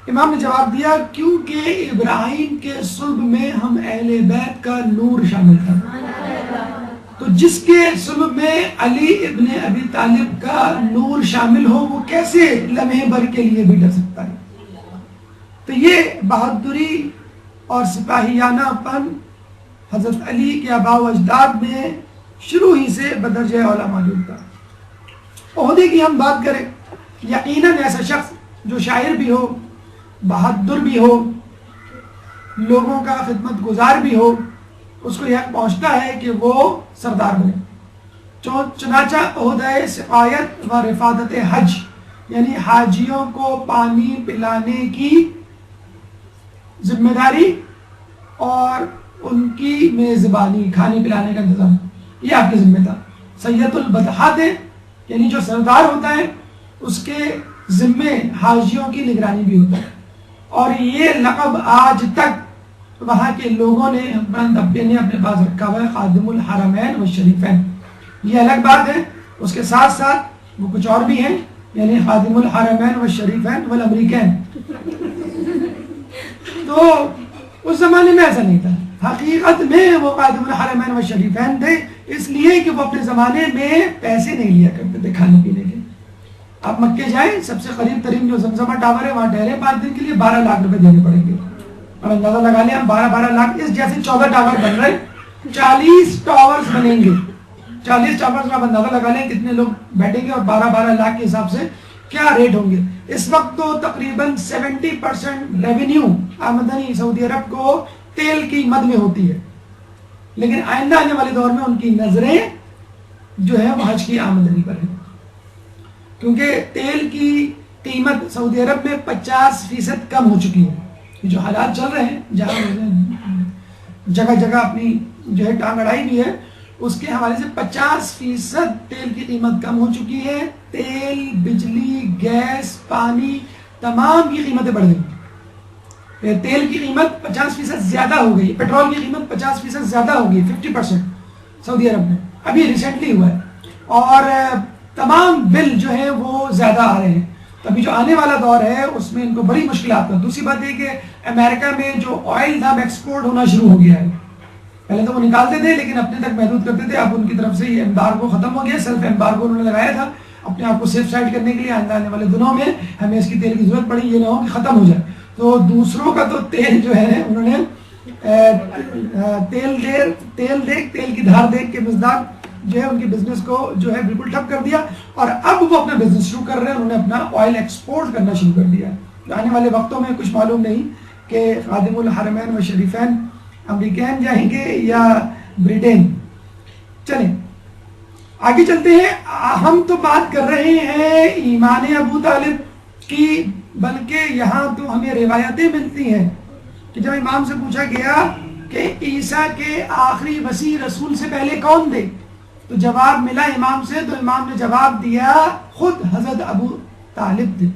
امام نے جواب دیا کیونکہ ابراہیم کے صلب میں ہم اہل بیت کا نور شامل تھا، تو جس کے صلب میں علی ابن ابی طالب کا نور شامل ہو وہ کیسے لمحے بھر کے لیے بھی ڈر سکتا ہے۔ تو یہ بہادری اور سپاہیانہ پن حضرت علی کے آباء و اجداد میں شروع ہی سے بدرجہ اولا موجود تھا۔ عہدے کی ہم بات کریں، یقیناً ایسا شخص جو شاعر بھی ہو، بہادر بھی ہو، لوگوں کا خدمت گزار بھی ہو، اس کو یہ پہنچتا ہے کہ وہ سردار بنے۔ چنانچہ عہدہ سقایت و رفادت حج، یعنی حاجیوں کو پانی پلانے کی ذمہ داری اور ان کی میزبانی، کھانے پلانے کا انتظام، یہ آپ کی ذمہ تھا۔ سید البطحات ہے، یعنی جو سردار ہوتا ہے اس کے ذمے حاجیوں کی نگرانی بھی ہوتا ہے، اور یہ لقب آج تک وہاں کے لوگوں نے اپنے پاس رکھا ہوا ہے، خادم الحرمین والشریفین۔ یہ الگ بات ہے، اس کے ساتھ ساتھ وہ کچھ اور بھی ہیں، یعنی خادم الحرمین والشریفین والامریکین۔ تو اس زمانے میں ایسا نہیں تھا، حقیقت میں وہ خادم الحرمین والشریفین تھے، اس لیے کہ وہ اپنے زمانے میں پیسے نہیں لیا کرتے تھے کھانے پینے کے۔ آپ مکے جائیں، سب سے قریب ترین جو زمزمہ ٹاور ہے وہاں ٹھہرے 5 دن کے لیے 12 لاکھ روپے دینے پڑیں گے، اور اندازہ لگا لیں ہم 12 لاکھ، اس جیسے 14 ٹاور بن رہے، 40 ٹاورز بنیں گے، 40 ٹاورز میں آپ اندازہ لگا لیں کتنے لوگ بیٹھیں گے، اور 12 لاکھ کے حساب سے کیا ریٹ ہوں گے۔ اس وقت تو تقریباً 70% ریونیو آمدنی سعودی عرب کو تیل کی مد میں ہوتی ہے، لیکن آئندہ آنے والے دور میں ان کی نظریں جو ہے وہ حج کی آمدنی پر ہے، کیونکہ تیل کی قیمت سعودی عرب میں 50% کم ہو چکی ہے۔ جو حالات چل رہے ہیں جہاں جگہ جگہ اپنی جو ہے ٹانگ اڑائی بھی ہے، اس کے حوالے سے 50% تیل کی قیمت کم ہو چکی ہے۔ تیل، بجلی، گیس، پانی، تمام کی قیمتیں بڑھ گئی۔ تیل کی قیمت 50% زیادہ ہو گئی، پیٹرول کی قیمت 50% زیادہ ہو گئی، 50% سعودی عرب میں ابھی ریسنٹلی ہوا ہے، اور تمام بل جو ہے وہ زیادہ آ رہے ہیں۔ تو ابھی جو آنے والا دور ہے اس میں ان کو بڑی مشکلات ہیں۔ دوسری بات یہ کہ امریکہ میں جو آئل تھا ایکسپورٹ ہونا شروع ہو گیا ہے، پہلے تو وہ نکالتے تھے لیکن اپنے تک محدود کرتے تھے، اب ان کی طرف سے یہ ایمبارگو ختم ہو گیا، سیلف ایمبارگو انہوں نے لگایا تھا اپنے آپ کو سیف سائڈ کرنے کے لیے، آنے والے دنوں میں ہمیں اس کی تیل کی ضرورت پڑی، یہ نہ ہو کہ ختم ہو جائے۔ تو دوسروں کا تو تیل جو ہے انہوں نے تیل کی دھار دیکھ کے مزدار جو ہے ان کے بزنس کو جو ہے بالکل ٹھپ کر دیا، اور اب وہ اپنا بزنس شروع کر رہے ہیں، انہوں نے اپنا آئل ایکسپورٹ کرنا شروع کر دیا ہے۔ آنے والے وقتوں میں کچھ معلوم نہیں کہ خادم الحرمین و شریفین امریکین جائیں گے یا برٹین۔ چلیں آگے چلتے ہیں، ہم تو بات کر رہے ہیں ایمان ابو طالب کی، بلکہ یہاں تو ہمیں روایتیں ملتی ہیں کہ جب امام سے پوچھا گیا کہ عیسیٰ کے آخری وصی رسول سے پہلے کون تھے، تو جواب ملا امام سے، تو امام نے جواب دیا خود حضرت ابو طالب تھے.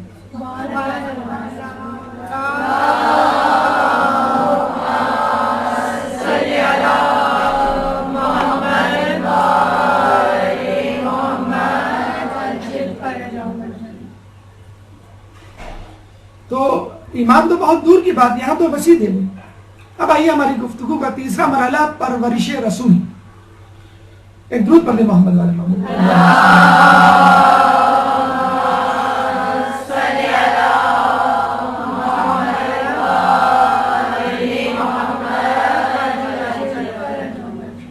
تو ایمان تو بہت دور کی بات، یہاں تو وسیع ہے. اب آئیے ہماری گفتگو کا تیسرا مرحلہ، پرورش رسول. ایک درود پڑھ دیں محمد والے محمد.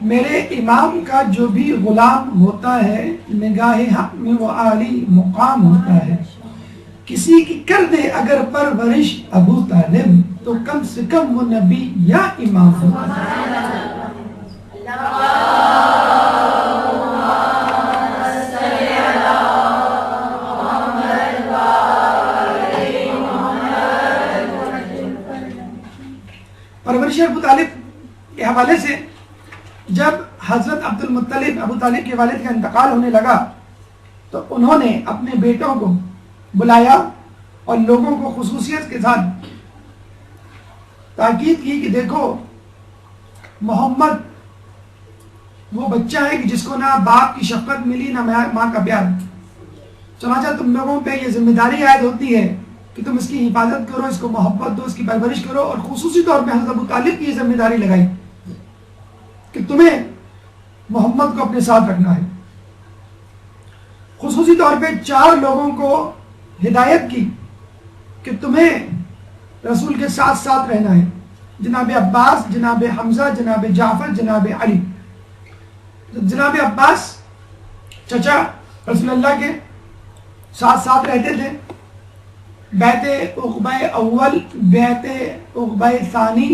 میرے امام کا جو بھی غلام ہوتا ہے نگاہ حق میں وہ عالی مقام ہوتا ہے. کسی کی کر دے اگر پرورش ابو طالب تو کم سے کم وہ نبی یا امام ہوتا ہے. پرورش ابو طالب کے حوالے سے جب حضرت عبد المطلب ابو طالب کے والد کا انتقال ہونے لگا تو انہوں نے اپنے بیٹوں کو بلایا اور لوگوں کو خصوصیت کے ساتھ تاکید کی کہ دیکھو محمد وہ بچہ ہے کہ جس کو نہ باپ کی شفقت ملی نہ ماں کا پیار. چنانچہ تم لوگوں پہ یہ ذمہ داری عائد ہوتی ہے کہ تم اس کی حفاظت کرو، اس کو محبت دو، اس کی پرورش کرو. اور خصوصی طور پہ حضرت ابو طالب کی یہ ذمہ داری لگائی کہ تمہیں محمد کو اپنے ساتھ رکھنا ہے. خصوصی طور پہ 4 لوگوں کو ہدایت کی کہ تمہیں رسول کے ساتھ ساتھ رہنا ہے. جناب عباس، جناب حمزہ، جناب جعفر، جناب علی. جناب عباس چچا رسول اللہ کے ساتھ ساتھ رہتے تھے. بیعت عقبہ اول، بیعت عقبہ ثانی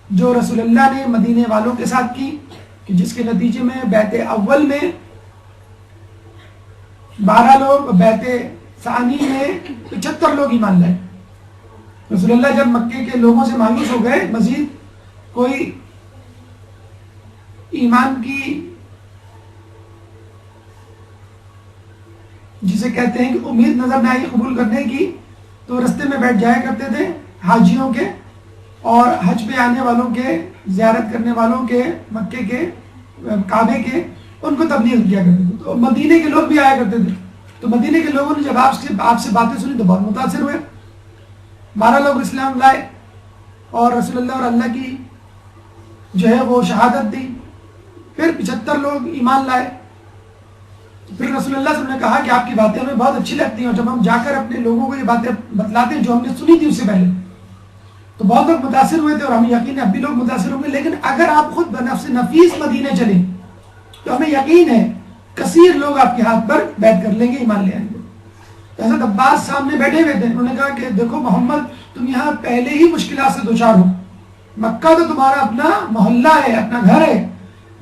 جو رسول اللہ نے مدینے والوں کے ساتھ کی، کہ جس کے نتیجے میں بیعت اول میں 12 لوگ، بیعت ثانی میں 75 لوگ ایمان لائے. رسول اللہ جب مکے کے لوگوں سے مایوس ہو گئے، مزید کوئی ایمان کی جسے کہتے ہیں کہ امید نظر نہ آئی قبول کرنے کی، تو رستے میں بیٹھ جایا کرتے تھے حاجیوں کے اور حج پہ آنے والوں کے، زیارت کرنے والوں کے، مکے کے، کعبے کے، ان کو تبلیغ کیا کرتے تھے. تو مدینے کے لوگ بھی آیا کرتے تھے. تو مدینے کے لوگوں نے جب آپ سے باتیں سنی تو بہت متاثر ہوئے. 12 لوگ اسلام لائے اور رسول اللہ اور اللہ کی جو ہے وہ شہادت دی. پھر 75 لوگ ایمان لائے. پھر رسول اللہ صلی اللہ علیہ وسلم نے کہا کہ آپ کی باتیں ہمیں بہت اچھی لگتی ہیں، اور جب ہم جا کر اپنے لوگوں کو یہ باتیں بتلاتے ہیں جو ہم نے سنی تھی اس سے پہلے، تو بہت لوگ متاثر ہوئے تھے. اور ہمیں یقین ہے اب بھی لوگ متاثر ہوں گے. لیکن اگر آپ خود بنفس نفیس مدینے چلیں تو ہمیں یقین ہے کثیر لوگ آپ کے ہاتھ پر بیعت کر لیں گے، ایمان لے آئیں گے. حضرت عباس سامنے بیٹھے ہوئے تھے. انہوں نے کہا کہ دیکھو محمد، تم یہاں پہلے ہی مشکلات سے دوچار ہو. مکہ تو تمہارا اپنا محلہ ہے، اپنا گھر ہے.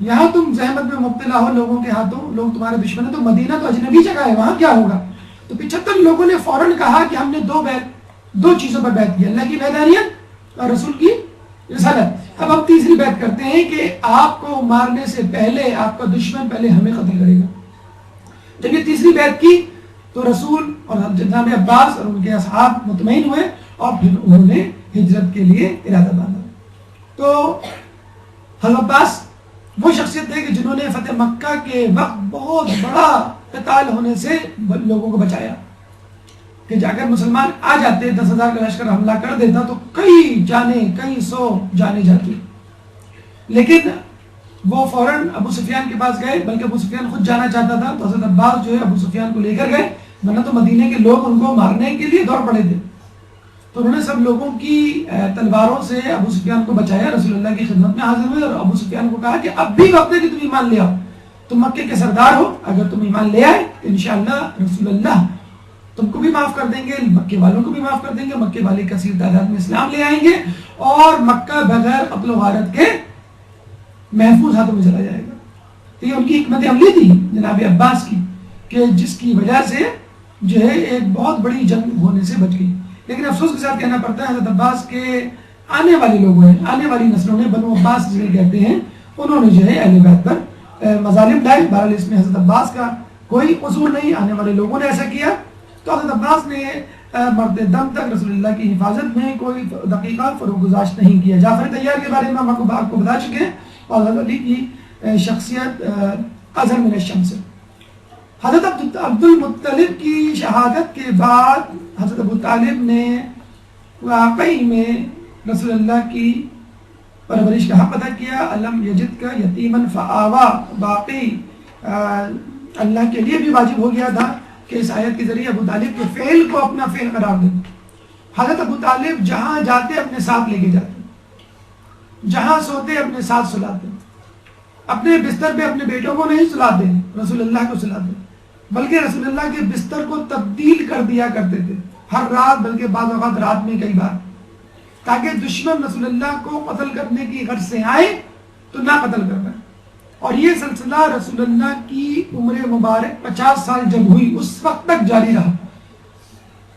یہاں تم زحمت میں مبتلا ہو لوگوں کے ہاتھوں، لوگ تمہارے دشمن ہیں. تو مدینہ تو اجنبی جگہ ہے، وہاں کیا ہوگا؟ تو 75 لوگوں نے فوراً کہا کہ ہم نے 2 چیزوں پر بیعت کی، اللہ کی وحدانیت اور رسول کی رسالت. اب ہم تیسری بیعت کرتے ہیں کہ آپ کو مارنے سے پہلے آپ کا دشمن پہلے ہمیں قتل کرے گا. جب یہ تیسری بیعت کی تو رسول اور جناب عباس اور ان کے اصحاب مطمئن ہوئے اور پھر انہوں نے ہجرت کے لیے ارادہ باندھا. تو حضرت عباس وہ شخصیت ہے کہ جنہوں نے فتح مکہ کے وقت بہت بڑا قتال ہونے سے لوگوں کو بچایا. کہ اگر مسلمان آ جاتے 10,000 کا لشکر حملہ کر دیتا تو کئی 100 جانے جاتی. لیکن وہ فوراً ابو سفیان کے پاس گئے، بلکہ ابو سفیان خود جانا چاہتا تھا. تو حضرت عباس جو ہے ابو سفیان کو لے کر گئے، ورنہ تو مدینے کے لوگ ان کو مارنے کے لیے دوڑ پڑے تھے. تو انہوں نے سب لوگوں کی تلواروں سے ابو سفیان کو بچایا. رسول اللہ کی خدمت میں حاضر ہوئے اور ابو سفیان کو کہا کہ اب بھی وقت ہے کہ تم ایمان لے آؤ. تم مکے کے سردار ہو، اگر تم ایمان لے آئے تو انشاءاللہ رسول اللہ تم کو بھی معاف کر دیں گے، مکے والوں کو بھی معاف کر دیں گے. مکے والے کثیر تعداد میں اسلام لے آئیں گے اور مکہ بغیر قتل و غارت کے محفوظ ہاتھوں میں چلا جائے گا. تو یہ ان کی حکمت عملی تھی جناب عباس کی، کہ جس کی وجہ سے جو ہے ایک بہت بڑی جنگ ہونے سے بچ گئی. لیکن افسوس کے ساتھ کہنا پڑتا ہے حضرت عباس کے آنے والے لوگوں نے، آنے والی نسلوں نے، بنو عباس جنہیں کہتے ہیں، انہوں نے جو ہے اہل بیت پر مظالم لائے. بہرحال اس میں حضرت عباس کا کوئی قصور نہیں, آنے والے لوگوں نے ایسا کیا. تو حضرت عباس نے مرتے دم تک رسول اللہ کی حفاظت میں کوئی دقیقہ فروگزاشت نہیں کیا. جعفر طیار کے بارے میں ہم آپ کو بتا چکے ہیں, اور حضرت علی کی شخصیت اظہر من الشمس. حضرت عبد المطلب کی شہادت کے بعد حضرت ابو طالب نے واقعی میں رسول اللہ کی پرورش کا حق ادا کیا. علم یجد کا یتیما فآوا, باقی اللہ کے لیے بھی واجب ہو گیا تھا کہ اس آیت کے ذریعے ابو طالب کے فعل کو اپنا فعل قرار دیں. حضرت ابو طالب جہاں جاتے اپنے ساتھ لے کے جاتے, جہاں سوتے اپنے ساتھ سلاتے, اپنے بستر پہ اپنے بیٹوں کو نہیں سلاتے, رسول اللہ کو سلاتے, بلکہ رسول اللہ کے بستر کو تبدیل کر دیا کرتے تھے ہر رات, بلکہ بعض اوقات رات میں کئی بار, تاکہ دشمن رسول اللہ کو قتل کرنے کی غرض سے آئے تو نہ قتل کر پائے. اور یہ سلسلہ رسول اللہ کی عمر مبارک 50 سال جب ہوئی اس وقت تک جاری رہا.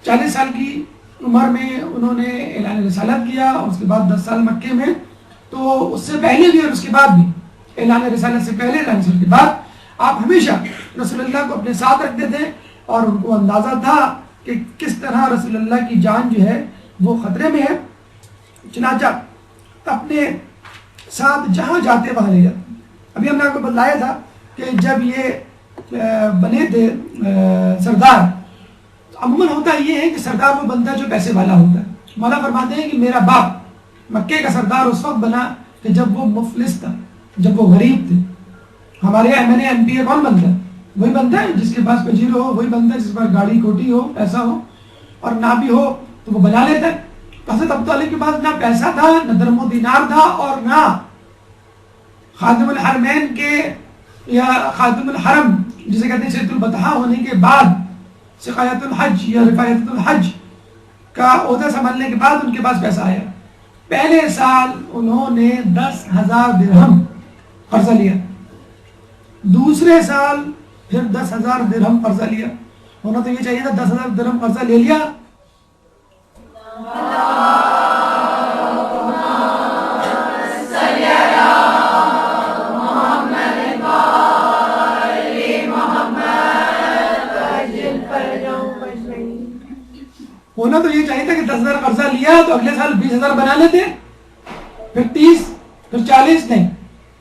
40 سال کی عمر میں انہوں نے اعلان رسالت کیا, اور اس کے بعد 10 سال مکے میں. تو اس سے پہلے بھی اور اس کے بعد بھی, اعلان رسالت سے پہلے, اعلان رسالت کے بعد, آپ ہمیشہ رسول اللہ کو اپنے ساتھ رکھتے تھے, اور ان کو اندازہ تھا کہ کس طرح رسول اللہ کی جان جو ہے وہ خطرے میں ہے. چنانچہ اپنے ساتھ جہاں جاتے وہاں لے جاتے. ابھی ہم نے آپ کو بتلایا تھا کہ جب یہ بنے تھے سردار, عموماً ہوتا یہ ہے کہ سردار وہ بندہ جو پیسے والا ہوتا ہے. مولا فرماتے ہیں کہ میرا باپ مکے کا سردار اس وقت بنا کہ جب وہ مفلس تھا, جب وہ غریب تھے. ہمارے ایم پی اے کون بنتا ہے؟ وہی بنتا ہے جس کے پاس پجیرو ہو, وہی بنتا ہے جس کے پاس گاڑی کوٹی ہو, ایسا ہو, اور نہ بھی ہو تو وہ بنا لیتا ہے. حضرت ابو طالب کے پاس نہ پیسہ تھا, نہ درم و دینار تھا, اور نہ خادم الحرمین کے یا خادم الحرم جسے کہتے ہیں سید البطحاء ہونے کے بعد سقایت الحج یا رفایت الحج کا عہدہ سنبھالنے کے بعد ان کے پاس پیسہ آیا. پہلے سال انہوں نے 10,000 درہم قرضہ لیا, دوسرے سال پھر 10,000 درہم قرضہ لیا. ہونا تو یہ چاہیے تھا 10,000 درہم قرضہ لے لیا, ہونا تو یہ چاہیے تھا کہ 10,000 قرضہ لیا تو اگلے سال 20,000 بنا لیتے, پھر 30, پھر 40, نہیں,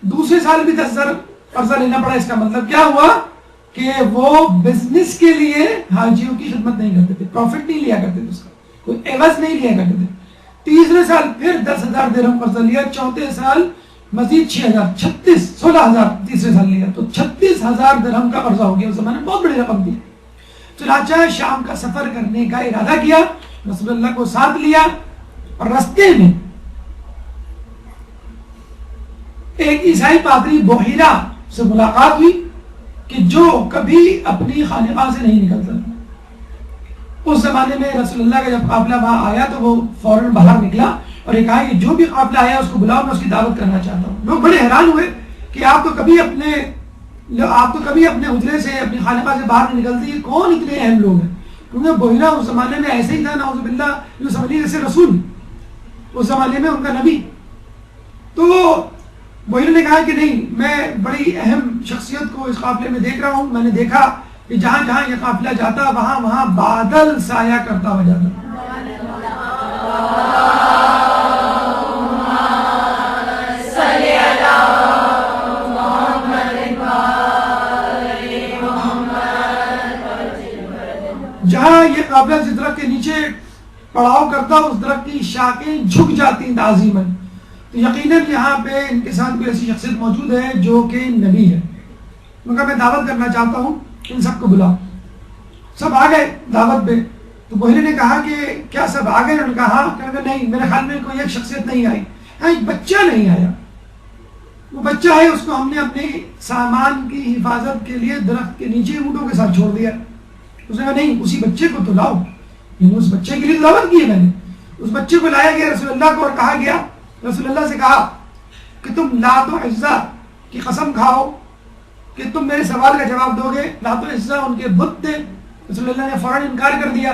دوسرے سال بھی 10,000 قرضہ لینا پڑا. اس کا مطلب کیا ہوا کہ وہ بزنس کے لیے حاجیوں کی خدمت نہیں کرتے تھے, پروفٹ نہیں لیا کرتے تھے, اس کا کوئی عوض نہیں لیا کرتے تھے. تیسرے سال پھر 10,000 درہم قرضہ لیا, چوتھے سال مزید 6,000, 16,000 تیسرے سال لیا, تو 36,000 درہم کا قرضہ ہو گیا. اس زمانے میں بہت بڑی رقم تھی. چنانچہ شام کا سفر کرنے کا ارادہ کیا, رسول اللہ کو ساتھ لیا, اور رستے میں ایک عیسائی پادری بحیرہ سے ملاقات ہوئی کہ جو کبھی اپنی خانقاہ سے نہیں نکلتا. اس زمانے میں رسول اللہ کا جب قافلہ وہاں آیا تو وہ فوراً باہر نکلا اور یہ کہا کہ جو بھی قافلہ آیا اس کو بلاؤ, میں اس کی دعوت کرنا چاہتا ہوں. لوگ بڑے حیران ہوئے کہ آپ تو کبھی اپنے حجرے سے, اپنی خانقاہ سے باہر نہیں نکلتے, یہ کون اتنے اہم لوگ ہیں؟ کیونکہ بحیرہ اس زمانے میں ایسے ہی تھا, نعوذ باللہ, جو سمجھیے جیسے رسول اس زمانے میں ان کا نبی. تو بحیرہ نے کہا کہ نہیں, میں بڑی اہم شخصیت کو اس قافلے میں دیکھ رہا ہوں. میں نے دیکھا کہ جہاں جہاں یہ قافلہ جاتا وہاں وہاں بادل سایہ کرتا ہوا جاتا. جہاں یہ قافلہ جس درخت کے نیچے پڑاؤ کرتا اس درخت کی شاخیں جھک جاتی تعظیماً. تو یقیناً یہاں پہ ان کے ساتھ کوئی ایسی شخصیت موجود ہے جو کہ نبی ہے. مگر میں دعوت کرنا چاہتا ہوں, ان سب کو بلاؤ. سب آ گئے دعوت پہ. تو بحیرہ نے کہا کہ کیا سب آ گئے؟ انہوں نے کہا کہ نہیں, میرے خیال میں کوئی ایک شخصیت نہیں آئی. ہاں, ایک بچہ نہیں آیا. وہ بچہ ہے, اس کو ہم نے اپنے سامان کی حفاظت کے لیے درخت کے نیچے اونٹوں کے ساتھ چھوڑ دیا. اس نے کہا نہیں, اسی بچے کو تو لاؤ. اس بچے کے لیے دعوت کی ہے میں نے. اس بچے کو لایا گیا رسول اللہ کو, اور کہا گیا, رسول اللہ سے کہا کہ تم لات و عزا کی قسم کھاؤ کہ تم میرے سوال کا جواب دو گے. لات و عزا ان کے بت تھے. رسول اللہ نے فوراً انکار کر دیا.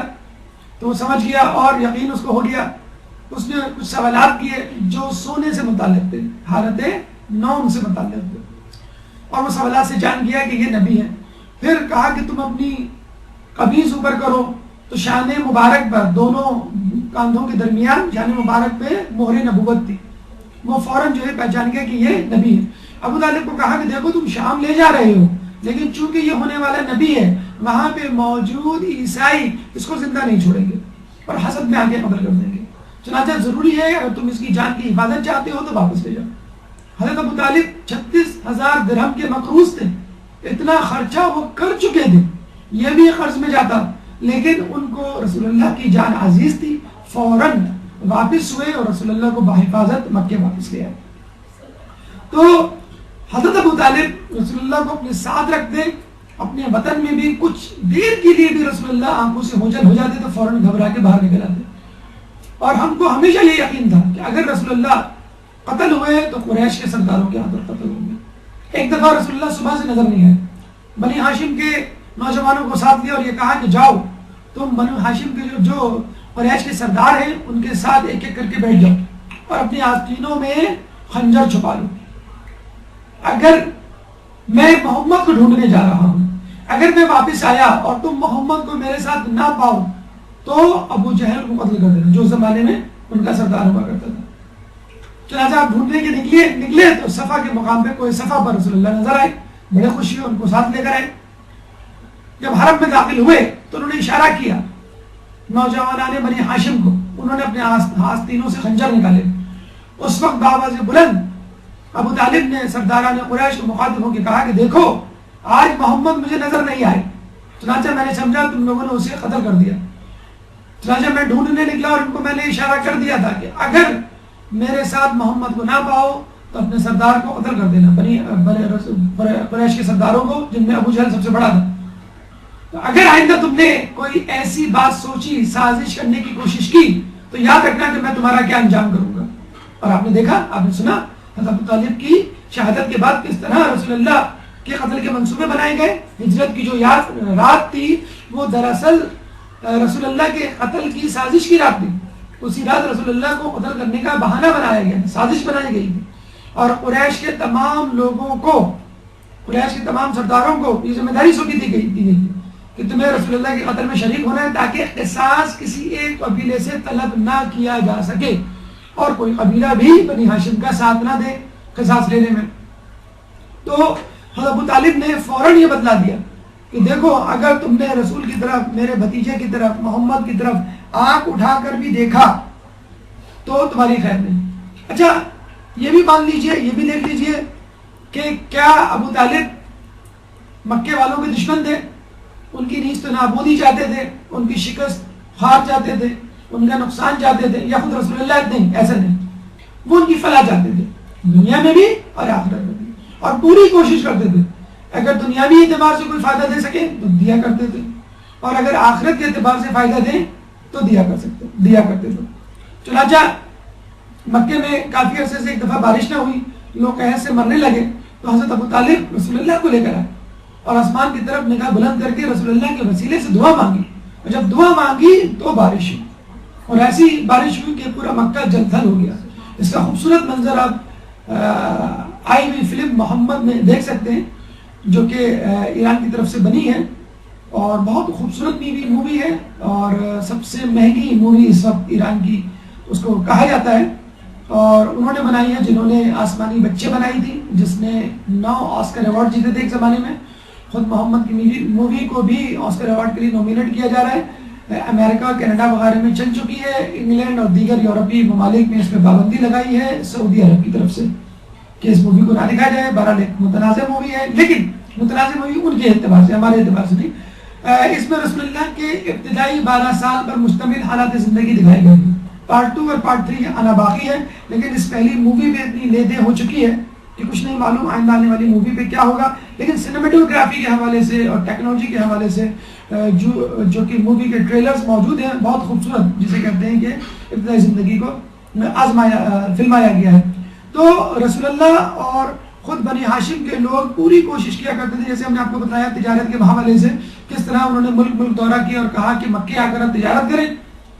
تو وہ سمجھ گیا اور یقین اس کو ہو گیا. اس نے کچھ سوالات کیے جو سونے سے متعلق تھے, حالت نوم سے متعلق تھے, اور وہ سوالات سے جان گیا کہ یہ نبی ہے. پھر کہا کہ تم اپنی قمیض اوپر کرو، تو شان مبارک پر دونوں کاندھوں کے درمیان شان مبارک پہ مہر نبوت تھی. وہ فوراً جو ہے پہچان گیا کہ یہ نبی ہے. ابو طالب کو کہا کہ دیکھو تم شام لے جا رہے ہو، لیکن چونکہ یہ ہونے والا نبی ہے، وہاں پہ موجود عیسائی اس کو زندہ نہیں چھوڑیں گے اور حسد میں آگے قتل کر دیں گے. چنانچہ ضروری ہے اگر تم اس کی جان کی حفاظت چاہتے ہو تو واپس لے جاؤ. حضرت ابو طالب 36,000 درہم کے مقروض تھے. اتنا خرچہ وہ کر چکے تھے، یہ بھی قرض میں جاتا، لیکن ان کو رسول اللہ کی جان عزیز تھی. فوراً واپس ہوئے اور رسول اللہ کو بحفاظت مکے واپس لے آئے. تو حضرت ابو طالب رسول اللہ کو اپنے ساتھ رکھتے، اپنے وطن میں بھی کچھ دیر کے لیے بھی رسول اللہ آنکھوں سے اوجھل ہو جاتے تو فوراً گھبرا کے باہر نکل آتے. اور ہم کو ہمیشہ یہ یقین تھا کہ اگر رسول اللہ قتل ہوئے تو قریش کے سرداروں کے ہاتھوں قتل ہوں گے. ایک دفعہ رسول اللہ صبح سے نظر نہیں آئے. بنی ہاشم کے نوجوانوں کو ساتھ لیا اور یہ کہا کہ جاؤ تم بنی ہاشم کے جو قریش کے سردار ہیں ان کے ساتھ ایک ایک کر کے بیٹھ جاؤ اور اپنی آستینوں میں خنجر چھپا لو. اگر میں محمد کو ڈھونڈنے جا رہا ہوں، اگر میں واپس آیا اور تم محمد کو میرے ساتھ نہ پاؤ تو ابو جہل کو قتل کر دینا، جو زمانے میں ان کا سردار ہوا کرتا تھا. چنانچہ آپ ڈھونڈنے کے نکلے تو صفا کے مقام پہ کوئی صفا پر رسول اللہ نظر آئے. بڑے خوشی ان کو ساتھ لے کر آئے. جب حرم میں داخل ہوئے تو انہوں نے اشارہ کیا نوجوانان بنی ہاشم کو. انہوں نے اپنے آستینوں سے خنجر نکالے. اس وقت بآواز بلند ابو طالب نے سرداران قریش کو مخاطب ہو کے کہا کہ دیکھو آج محمد مجھے نظر نہیں آئے، چنانچہ میں نے سمجھا تم لوگوں نے اسے قتل کر دیا. چنانچہ میں ڈھونڈنے نکلا اور ان کو میں نے اشارہ کر دیا تھا کہ اگر میرے ساتھ محمد کو نہ پاؤ تو اپنے سردار کو قتل کر دینا، قریش کے سرداروں کو جن میں ابو جہل سب سے بڑا تھا. تو اگر آئندہ تم نے کوئی ایسی بات سوچی، سازش کرنے کی کوشش کی تو یاد رکھنا کہ میں تمہارا کیا انجام کروں گا. اور آپ نے دیکھا، آپ نے سنا حضرت ابو طالب کی شہادت کے بعد کس طرح رسول اللہ کے قتل کے منصوبے بنائے گئے. ہجرت کی جو رات تھی وہ دراصل رسول اللہ کے قتل کی سازش کی رات تھی. اسی رات رسول اللہ کو قتل کرنے کا بہانہ بنایا گیا، سازش بنائی گئی تھی. اور قریش کے تمام لوگوں کو، قریش کے تمام سرداروں کو یہ ذمہ داری سونپی دی گئی کہ تمہیں رسول اللہ کے قتل میں شریک ہونا ہے تاکہ قصاص کسی ایک قبیلے سے طلب نہ کیا جا سکے اور کوئی قبیلہ بھی بنی ہاشم کا ساتھ نہ دے قصاص لینے میں. تو حضرت ابو طالب نے فوراً یہ بدلا دیا کہ دیکھو اگر تم نے رسول کی طرف، میرے بھتیجے کی طرف، محمد کی طرف آنکھ اٹھا کر بھی دیکھا تو تمہاری خیر نہیں. اچھا یہ بھی مان لیجئے، یہ بھی دیکھ لیجئے کہ کیا ابو طالب مکے والوں کے دشمن تھے؟ ان کی نیز تو نابودی چاہتے تھے، ان کی شکست ہار چاہتے تھے، ان کا نقصان چاہتے تھے، یا خود رسول اللہ نہیں، ایسا نہیں، وہ ان کی فلاح چاہتے تھے دنیا میں بھی اور آخرت میں بھی، اور پوری کوشش کرتے تھے اگر دنیاوی اعتبار سے کوئی فائدہ دے سکے تو دیا کرتے تھے، اور اگر آخرت کے اعتبار سے فائدہ دیں تو دیا کرتے تھے. چنانچہ مکے میں کافی عرصے سے ایک دفعہ بارش نہ ہوئی، لوگ قحط سے مرنے لگے، تو حضرت ابو طالب رسول اللہ کو لے کر آئے اور آسمان کی طرف نگاہ بلند کر کے رسول اللہ کے وسیلے سے دعا مانگی. اور جب دعا مانگی تو بارش ہوئی، اور ایسی بارش ہوئی کہ پورا مکہ جل تھل ہو گیا. اس کا خوبصورت منظر آپ آئی ہوئی فلم محمد میں دیکھ سکتے ہیں، جو کہ ایران کی طرف سے بنی ہے اور بہت خوبصورت مووی ہے اور سب سے مہنگی مووی اس وقت ایران کی اس کو کہا جاتا ہے. اور انہوں نے بنائی ہے جنہوں نے آسمانی بچے بنائی تھی، جس نے 9 آسکر ایوارڈ جیتے تھے ایک زمانے میں. خود محمد کی مووی کو بھی آسکر ایوارڈ کے لیے نومینیٹ کیا جا رہا ہے. امریکہ، کینیڈا وغیرہ میں چل چکی ہے. انگلینڈ اور دیگر یورپی ممالک میں اس پہ پابندی لگائی ہے سعودی عرب کی طرف سے کہ اس مووی کو نہ دکھایا جائے. بہرحال ایک متنازع مووی ہے، لیکن متنازع مووی ان کے اعتبار سے، ہمارے اعتبار سے نہیں. اس میں رسول اللہ کے ابتدائی 12 سال پر مشتمل حالات زندگی دکھائی گئی. پارٹ 2 اور پارٹ 3 آنا باقی ہے، لیکن اس پہلی مووی میں اتنی لے دے ہو چکی ہے کہ کچھ نہیں معلوم آئندہ آنے والی مووی پہ کیا ہوگا. لیکن سینیمیٹوگرافی کے حوالے سے اور ٹیکنالوجی کے حوالے سے جو کہ مووی کے ٹریلرز موجود ہیں، بہت خوبصورت، جسے کہتے ہیں کہ ابتدائی زندگی کو فلمایا گیا ہے. تو رسول اللہ اور خود بنی ہاشم کے لوگ پوری کوشش کیا کرتے تھے، جیسے ہم نے آپ کو بتایا تجارت کے حوالے سے کس طرح انہوں نے ملک دورہ کیا اور کہا کہ مکے آ کر اب تجارت کریں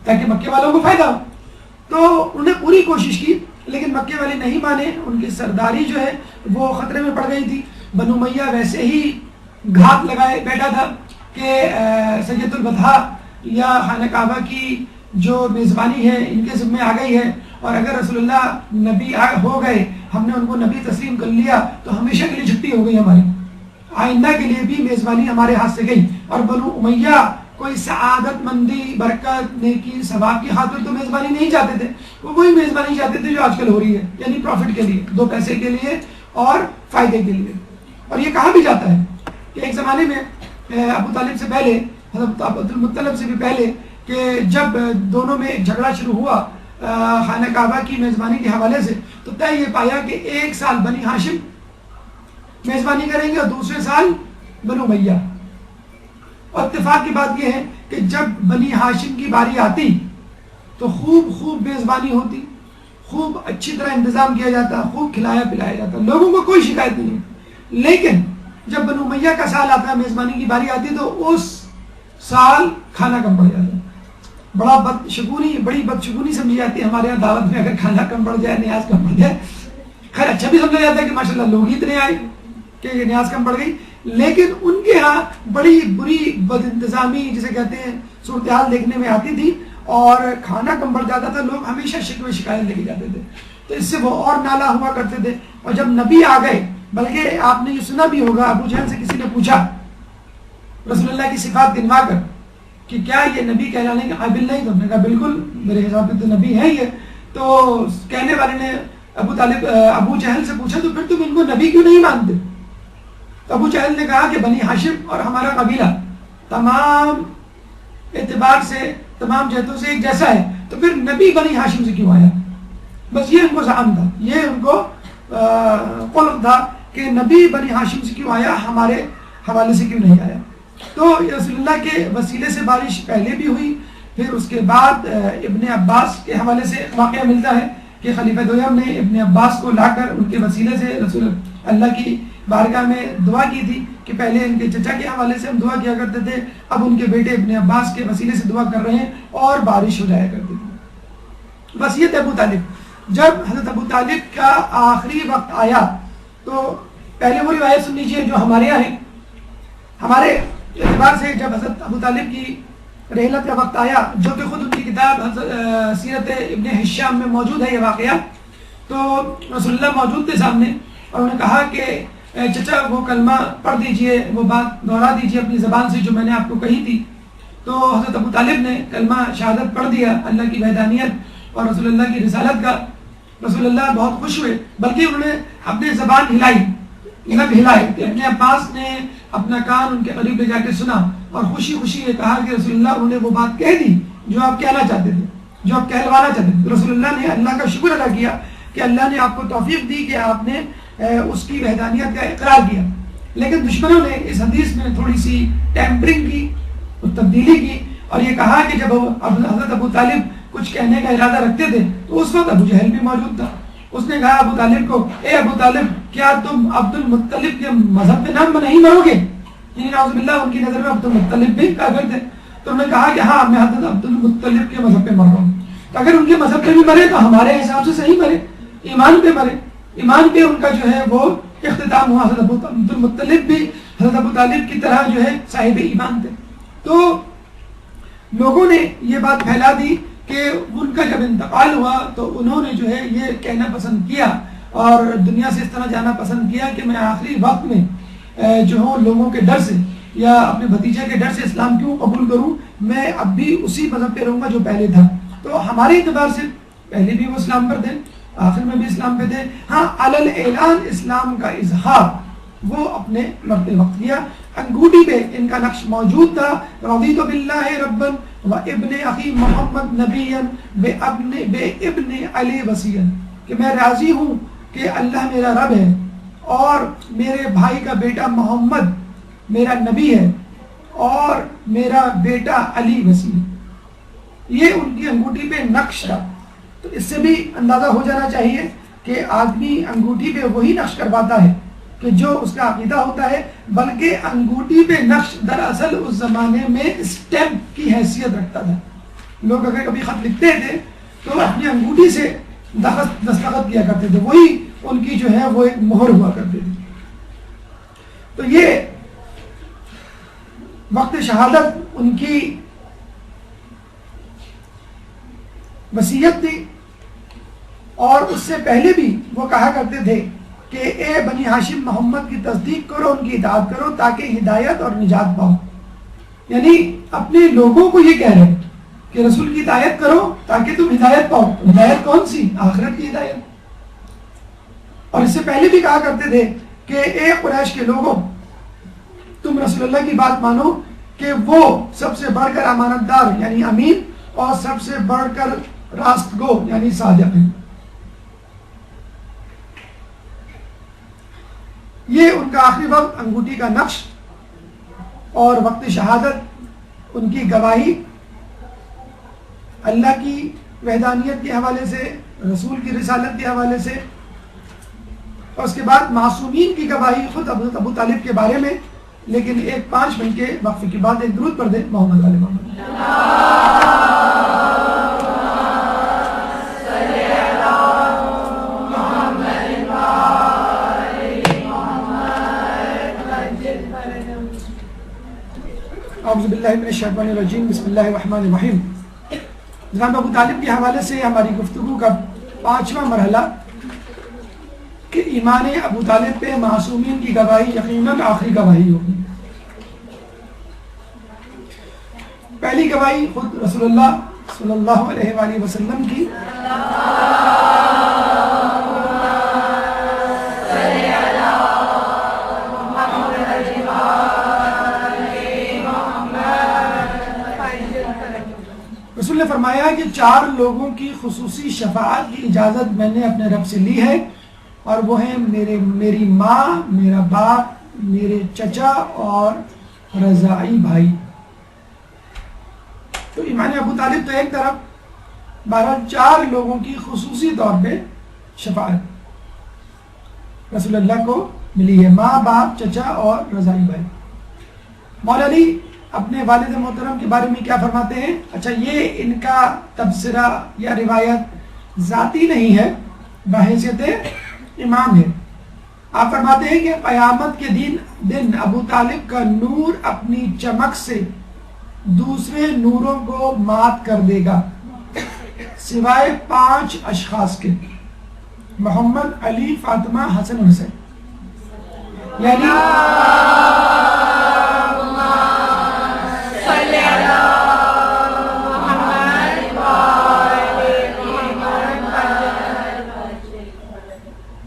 تاکہ مکے والوں کو فائدہ ہو. تو انہوں نے پوری کوشش کی، لیکن مکے والے نہیں مانے. ان کی سرداری جو ہے وہ خطرے میں پڑ گئی تھی. بنو امیہ ویسے ہی گھات لگائے بیٹھا تھا کہ سید البطحاء یا خانہ کعبہ کی جو میزبانی ہے ان کے ذمہ آ گئی ہے، اور اگر رسول اللہ نبی ہو گئے، ہم نے ان کو نبی تسلیم کر لیا تو ہمیشہ کے لیے چھٹی ہو گئی ہماری، آئندہ کے لیے بھی میزبانی ہمارے ہاتھ سے گئی۔ اور بنو امیہ کوئی سعادت مندی، برکت، نیکی، ثواب کی خاطر تو میزبانی نہیں چاہتے تھے، وہ وہی میزبانی چاہتے تھے جو آج کل ہو رہی ہے، یعنی پروفٹ کے لیے، دو پیسے کے لیے اور فائدے کے لیے۔ اور یہ کہا بھی جاتا ہے کہ ایک زمانے میں ابو طالب سے پہلے، حضرت عبد المطلب سے بھی پہلے، کہ جب دونوں میں جھگڑا شروع ہوا خانہ کعبہ کی میزبانی کے حوالے سے، تو طے یہ پایا کہ ایک سال بنی ہاشم میزبانی کریں گے اور دوسرے سال بنو امیہ۔ اور اتفاق کی بات یہ ہے کہ جب بنی ہاشم کی باری آتی تو خوب میزبانی ہوتی، خوب اچھی طرح انتظام کیا جاتا، خوب کھلایا پلایا جاتا، لوگوں کو کوئی شکایت نہیں ہے۔ لیکن جب بنو امیہ کا سال آتا، میزبانی کی باری آتی، تو اس سال کھانا کم پڑ جاتا، بڑی بدشگونی سمجھی جاتی ہے ہمارے یہاں دعوت میں، اگر کھانا کم پڑ جائے، نیاز کم پڑ جائے۔ خیر اچھا بھی سمجھا جاتا ہے کہ ماشاءاللہ لوگ ہی اتنے آئے کہ نیاز کم پڑ گئی، لیکن ان کے ہاں بڑی بری بد انتظامی جسے کہتے ہیں صورتحال دیکھنے میں آتی تھی، اور کھانا کم پڑ جاتا تھا، لوگ ہمیشہ شکوے شکایت لے کے جاتے تھے، تو اس سے وہ اور نالا ہوا کرتے تھے۔ اور جب نبی آ گئے، بلکہ آپ نے یہ سنا بھی ہوگا، ابو جہل سے کسی نے پوچھا رسول اللہ کی صفات گنوا کر کہ کیا یہ نبی کہلانے کے قابل نہیں؟ تو ہم نے کہا بالکل، میرے حساب سے تو نبی ہے یہ۔ تو کہنے والے نے ابو جہل سے پوچھا تو پھر تم ان کو نبی کیوں نہیں مانتے؟ تو ابو جہل نے کہا کہ بنی ہاشم اور ہمارا قبیلہ تمام اعتبار سے، تمام جہتوں سے ایک جیسا ہے، تو پھر نبی بنی ہاشم سے کیوں آیا؟ بس یہ ان کو زعم تھا، یہ ان کو قلق تھا کہ نبی بنی ہاشم سے کیوں آیا، ہمارے حوالے سے کیوں نہیں آیا۔ تو رسول اللہ کے وسیلے سے بارش پہلے بھی ہوئی، پھر اس کے بعد ابن عباس کے حوالے سے واقعہ ملتا ہے کہ خلیفہ دویم نے ابن عباس کو لا کر ان کے وسیلے سے رسول اللہ کی بارگاہ میں دعا کی تھی کہ پہلے ان کے چچا کے حوالے سے ہم دعا کیا کرتے تھے، اب ان کے بیٹے ابن عباس کے وسیلے سے دعا کر رہے ہیں اور بارش ہو جایا کرتی تھی۔ بس یہ تھے ابو طالب۔ جب حضرت ابو طالب کا آخری وقت آیا تو پہلے وہ روایت سن لیجیے جو ہمارے یہاں ہے۔ ہمارے اعتبار سے جب حضرت ابو طالب کی رحلت کا وقت آیا، جو کہ خود ان کی کتاب سیرت ابن ہشام میں موجود ہے یہ واقعہ، تو رسول اللہ موجود تھے سامنے، اور انہوں نے کہا کہ چچا وہ کلمہ پڑھ دیجئے، وہ بات دہرا دیجئے اپنی زبان سے جو میں نے آپ کو کہی تھی۔ تو حضرت ابو طالب نے کلمہ شہادت پڑھ دیا، اللہ کی وحدانیت اور رسول اللہ کی رسالت کا۔ رسول اللہ بہت خوش ہوئے، بلکہ انہوں نے اپنی زبان ہلائی، لب ہلائے کہ ابن عباس نے اپنا کان ان کے قریب لے جا کے سنا، اور خوشی خوشی یہ کہا کہ رسول اللہ انہوں نے وہ بات کہہ دی جو آپ کہنا چاہتے تھے، جو آپ کہلوانا چاہتے تھے۔ رسول اللہ نے اللہ کا شکر ادا کیا کہ اللہ نے آپ کو توفیق دی کہ آپ نے اس کی وحدانیت کا اقرار کیا۔ لیکن دشمنوں نے اس حدیث میں تھوڑی سی ٹیمپرنگ کی، تبدیلی کی، اور یہ کہا کہ جب حضرت ابو طالب کچھ کہنے کا ارادہ رکھتے تھے تو اس وقت ابو جہل بھی موجود تھا۔ اس نے کہا ابو طالب کو، اے ابو طالب کیا تم عبد المطلب کے مذہب پہ نام نہیں مرو گے؟ یعنی نعوذ باللہ ان کی نظر میں عبد المطلب بھی کافر تھے۔ تو انہوں نے کہا کہ ہاں میں حضرت عبد المطلب کے مذہب پہ مر رہا ہوں۔ تو اگر ان کے مذہب پہ بھی مرے تو ہمارے حساب سے صحیح مرے، ایمان پہ مرے، ایمان پہ ان کا جو ہے وہ اختتام ہوا۔ حضرت عبد المطلب بھی حضرت ابو طالب کی طرح جو ہے صاحب ایمان تھے۔ تو لوگوں نے یہ بات پھیلا دی کہ ان کا جب انتقال ہوا تو انہوں نے جو ہے یہ کہنا پسند کیا اور دنیا سے اس طرح جانا پسند کیا کہ میں آخری وقت میں جو ہوں لوگوں کے ڈر سے یا اپنے بھتیجے کے ڈر سے اسلام کیوں قبول کروں، میں اب بھی اسی مذہب پہ رہوں گا جو پہلے تھا۔ تو ہمارے اعتبار سے پہلے بھی وہ اسلام پر تھے، آخر میں بھی اسلام پہ تھے۔ ہاں علی الاعلان اسلام کا اظہار وہ اپنے مرتے وقت کیا۔ انگوٹھی پہ ان کا نقش موجود تھا، رضیت باللہ ربا و ابن اخی محمد نبیا بے ابن علی وسیا، کہ میں راضی ہوں کہ اللہ میرا رب ہے اور میرے بھائی کا بیٹا محمد میرا نبی ہے اور میرا بیٹا علی وسیع۔ یہ ان کی انگوٹھی پہ نقش تھا۔ تو اس سے بھی اندازہ ہو جانا چاہیے کہ آدمی انگوٹھی پہ وہی نقش کرواتا ہے کہ جو اس کا عقیدہ ہوتا ہے، بلکہ انگوٹھی پہ نقش دراصل اس زمانے میں اسٹیمپ کی حیثیت رکھتا تھا۔ لوگ اگر کبھی خط لکھتے تھے تو اپنی انگوٹھی سے دستخط کیا کرتے تھے، وہی ان کی جو ہے وہ ایک مہر ہوا کرتے تھے۔ تو یہ وقت شہادت ان کی وصیت تھی، اور اس سے پہلے بھی وہ کہا کرتے تھے کہ اے بنی ہاشم محمد کی تصدیق کرو، ان کی اطاعت کرو تاکہ ہدایت اور نجات پاؤ. یعنی اپنے لوگوں کو یہ کہہ رہے ہیں کہ رسول کی اطاعت کرو تاکہ تم ہدایت پاؤ. ہدایت کون سی؟ آخرت کی ہدایت. اور اس سے پہلے بھی کہا کرتے تھے کہ اے قریش کے لوگوں، تم رسول اللہ کی بات مانو کہ وہ سب سے بڑھ کر امانت دار یعنی امین، اور سب سے بڑھ کر راست گو یعنی صادق ہیں. یہ ان کا آخری وقت، انگوٹھی کا نقش اور وقت شہادت، ان کی گواہی اللہ کی وحدانیت کے حوالے سے، رسول کی رسالت کے حوالے سے، اور اس کے بعد معصومین کی گواہی خود ابو طالب کے بارے میں. لیکن ایک 5 منٹ کے وقفے کے بعد ایک درود پڑھ دیں محمد علیہ محمد. اعوذ باللہ من الشیطان الرجیم، بسم اللہ الرحمن الرحیم. جناب ابو طالب کے حوالے سے ہماری گفتگو کا 5واں مرحلہ کہ ایمان ابو طالب پہ معصومین کی گواہی یقیناً آخری گواہی ہوگی. پہلی گواہی خود رسول اللہ صلی اللہ علیہ وآلہ وسلم کی، رسول نے فرمایا کہ 4 لوگوں کی خصوصی شفاعت کی اجازت میں نے اپنے رب سے لی ہے، اور وہ ہیں میری ماں، میرا باپ، میرے چچا اور رضاعی بھائی. تو ایمان ابو طالب تو ایک طرف، 4 لوگوں کی خصوصی طور پہ شفاعت رسول اللہ کو ملی ہے، ماں، باپ، چچا اور رضاعی بھائی. مولا علی اپنے والد محترم کے بارے میں کیا فرماتے ہیں؟ اچھا، یہ ان کا تبصرہ یا روایت ذاتی نہیں ہے، بحیثیت امام ہے. آپ فرماتے ہیں کہ قیامت کے دن ابو طالب کا نور اپنی چمک سے دوسرے نوروں کو مات کر دے گا سوائے 5 اشخاص کے: محمد، علی، فاطمہ، حسن، حسین.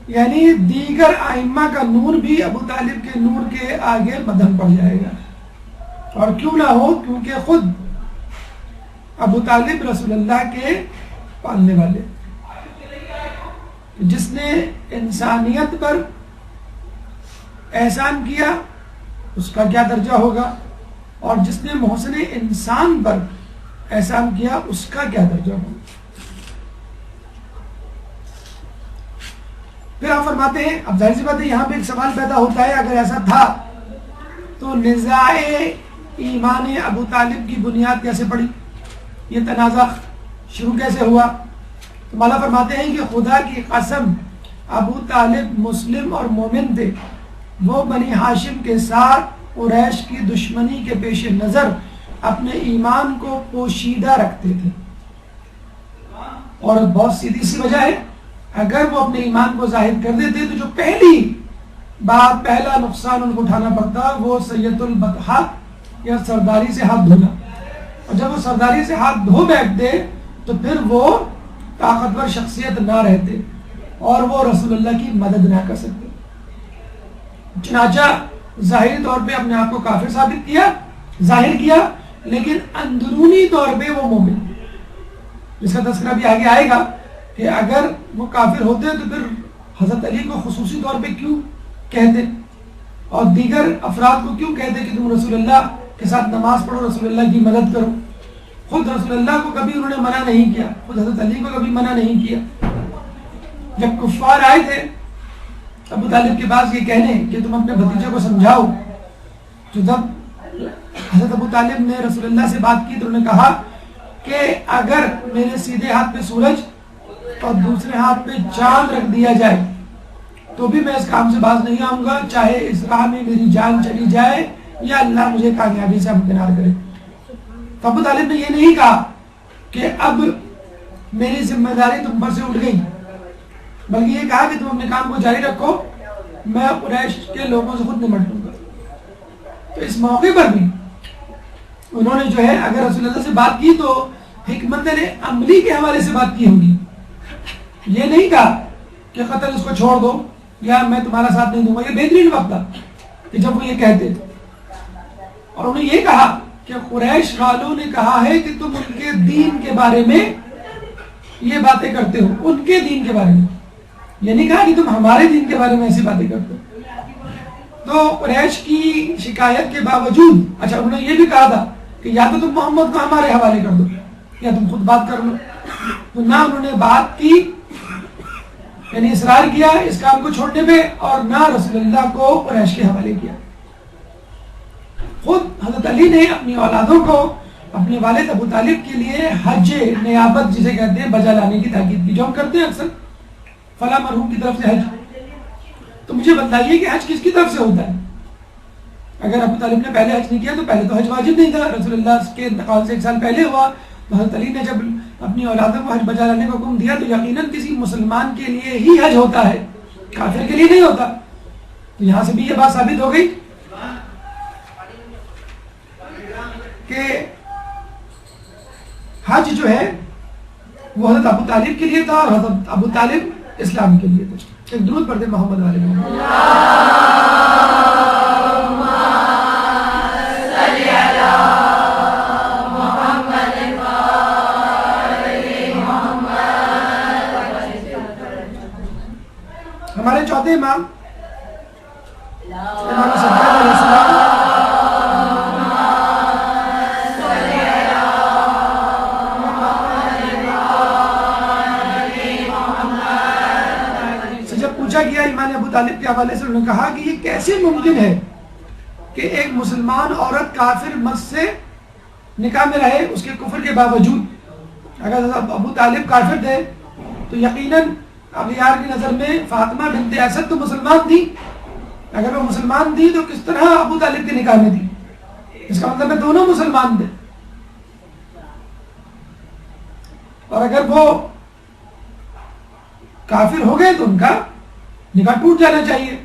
یعنی دیگر ائمہ کا نور بھی ابو طالب کے نور کے آگے مدھم پڑ جائے گا. اور کیوں نہ ہو، کیونکہ خود ابو طالب رسول اللہ کے پالنے والے، جس نے انسانیت پر احسان کیا اس کا کیا درجہ ہوگا، اور جس نے محسن انسان پر احسان کیا اس کا کیا درجہ ہوگا. پھر آپ فرماتے ہیں، اب ظاہر سی بات ہے یہاں پہ ایک سوال پیدا ہوتا ہے، اگر ایسا تھا تو نزاع ایمان ابو طالب کی بنیاد کیسے پڑی، یہ تنازع شروع کیسے ہوا؟ تو مولا فرماتے ہیں کہ خدا کی قسم ابو طالب مسلم اور مومن تھے، وہ بنی ہاشم کے ساتھ قریش کی دشمنی کے پیش نظر اپنے ایمان کو پوشیدہ رکھتے تھے. اور بہت سیدھی سی وجہ ہے، اگر وہ اپنے ایمان کو ظاہر کر دیتے تو جو پہلا نقصان ان کو اٹھانا پڑتا وہ سید البطحاء یا سرداری سے ہاتھ دھونا. اور جب وہ سرداری سے ہاتھ دھو بیٹھتے تو پھر وہ طاقتور شخصیت نہ رہتے اور وہ رسول اللہ کی مدد نہ کر سکتے. چنانچہ ظاہری طور پہ اپنے آپ کو کافر ثابت کیا، ظاہر کیا، لیکن اندرونی طور پہ وہ مومن، جس کا تذکرہ بھی آگے آئے گا کہ اگر وہ کافر ہوتے تو پھر حضرت علی کو خصوصی طور پہ کیوں کہتے، اور دیگر افراد کو کیوں کہتے کہ تم رسول اللہ کے ساتھ نماز پڑھو، رسول اللہ کی مدد کرو. خود رسول اللہ کو کبھی انہوں نے منع نہیں کیا، خود حضرت علی کو کبھی منع نہیں کیا. جب کفار آئے تھے ابو طالب کے پاس یہ کہنے کہ تم اپنے بھتیجے کو سمجھاؤ، تو جب حضرت ابو طالب نے رسول اللہ سے بات کی تو انہوں نے کہا کہ اگر میرے سیدھے ہاتھ پہ سورج اور دوسرے ہاتھ پہ چاند رکھ دیا جائے تو بھی میں اس کام سے باز نہیں آؤں گا، چاہے اس راہ میں میری جان چلی جائے یا اللہ مجھے کامیابی سے ہمکنار کرے۔ تو ابو طالب نے یہ نہیں کہا کہ اب میری ذمہ داری تم پر سے اٹھ گئی، بلکہ یہ کہا کہ تم اپنے کام کو جاری رکھو، میں قریش کے لوگوں سے خود نمٹ لوں گا۔ تو اس موقع پر بھی انہوں نے جو ہے اگر رسول اللہ سے بات کی تو حکمت عملی کے حوالے سے بات کی ہوگی، یہ نہیں کہا کہ قتل اس کو چھوڑ دو یا میں تمہارا ساتھ نہیں دوں گا۔ یہ بہترین وقت تھا کہ جب وہ یہ کہتے تھے، اور انہوں نے یہ کہا کہ قریش والوں نے کہا ہے کہ تم ان کے دین کے بارے میں یہ باتیں کرتے ہو، ان کے دین کے بارے میں، یہ نہیں کہا کہ تم ہمارے دین کے بارے میں ایسی باتیں کرتے ہو۔ تو قریش کی شکایت کے باوجود اچھا انہوں نے یہ بھی کہا تھا کہ یا تو تم محمد کو ہمارے حوالے کر دو یا تم خود بات کر لو، تو نہ انہوں نے بات کی، یعنی اصرار کیا اس کام کو چھوڑنے پہ، اور نہ رسول اللہ کو قریش کے حوالے کیا۔ خود حضرت علی نے اپنی اولادوں کو اپنے والد ابو طالب کے لیے حج نیابت جسے کہتے ہیں بجا لانے کی تاکید کی، جو ہم کرتے ہیں اکثر فلاں مرحوم کی طرف سے حج۔ تو مجھے بتائیے کہ حج کس کی طرف سے ہوتا ہے؟ اگر ابو طالب نے پہلے حج نہیں کیا تو پہلے تو حج واجب نہیں تھا، رسول اللہ کے انتقال سے 1 سال پہلے ہوا، تو حضرت علی نے جب اپنی اولادوں کو حج بجا لانے کا حکم دیا تو یقیناً کسی مسلمان کے لیے ہی حج ہوتا ہے، کافر کے لیے نہیں ہوتا۔ تو یہاں سے بھی یہ بات ثابت ہو گئی کہ حج جو ہے وہ حضرت ابو طالب کے لیے تھا، اور حضرت ابو طالب اسلام کے لیے تھے۔ ایک درود پڑھتے محمد والے محمد۔ ہمارے چوتھے امام امام سجاد علیہ السلام سے جب پوچھا گیا ایمان ابو طالب کے حوالے سے، انہوں نے کہا کہ یہ کیسے ممکن ہے کہ ایک مسلمان عورت کافر مرد سے نکاح میں رہے اس کے کفر کے باوجود؟ اگر ابو طالب کافر تھے تو یقیناً اغیار کی نظر میں فاطمہ بنت اسد تو مسلمان تھی، اگر وہ مسلمان تھی تو کس طرح ابو طالب کے نکاح میں تھی؟ اس کا مطلب ہے دونوں مسلمان تھے، اور اگر وہ کافر ہو گئے تو ان کا نکاح ٹوٹ جانا چاہیے،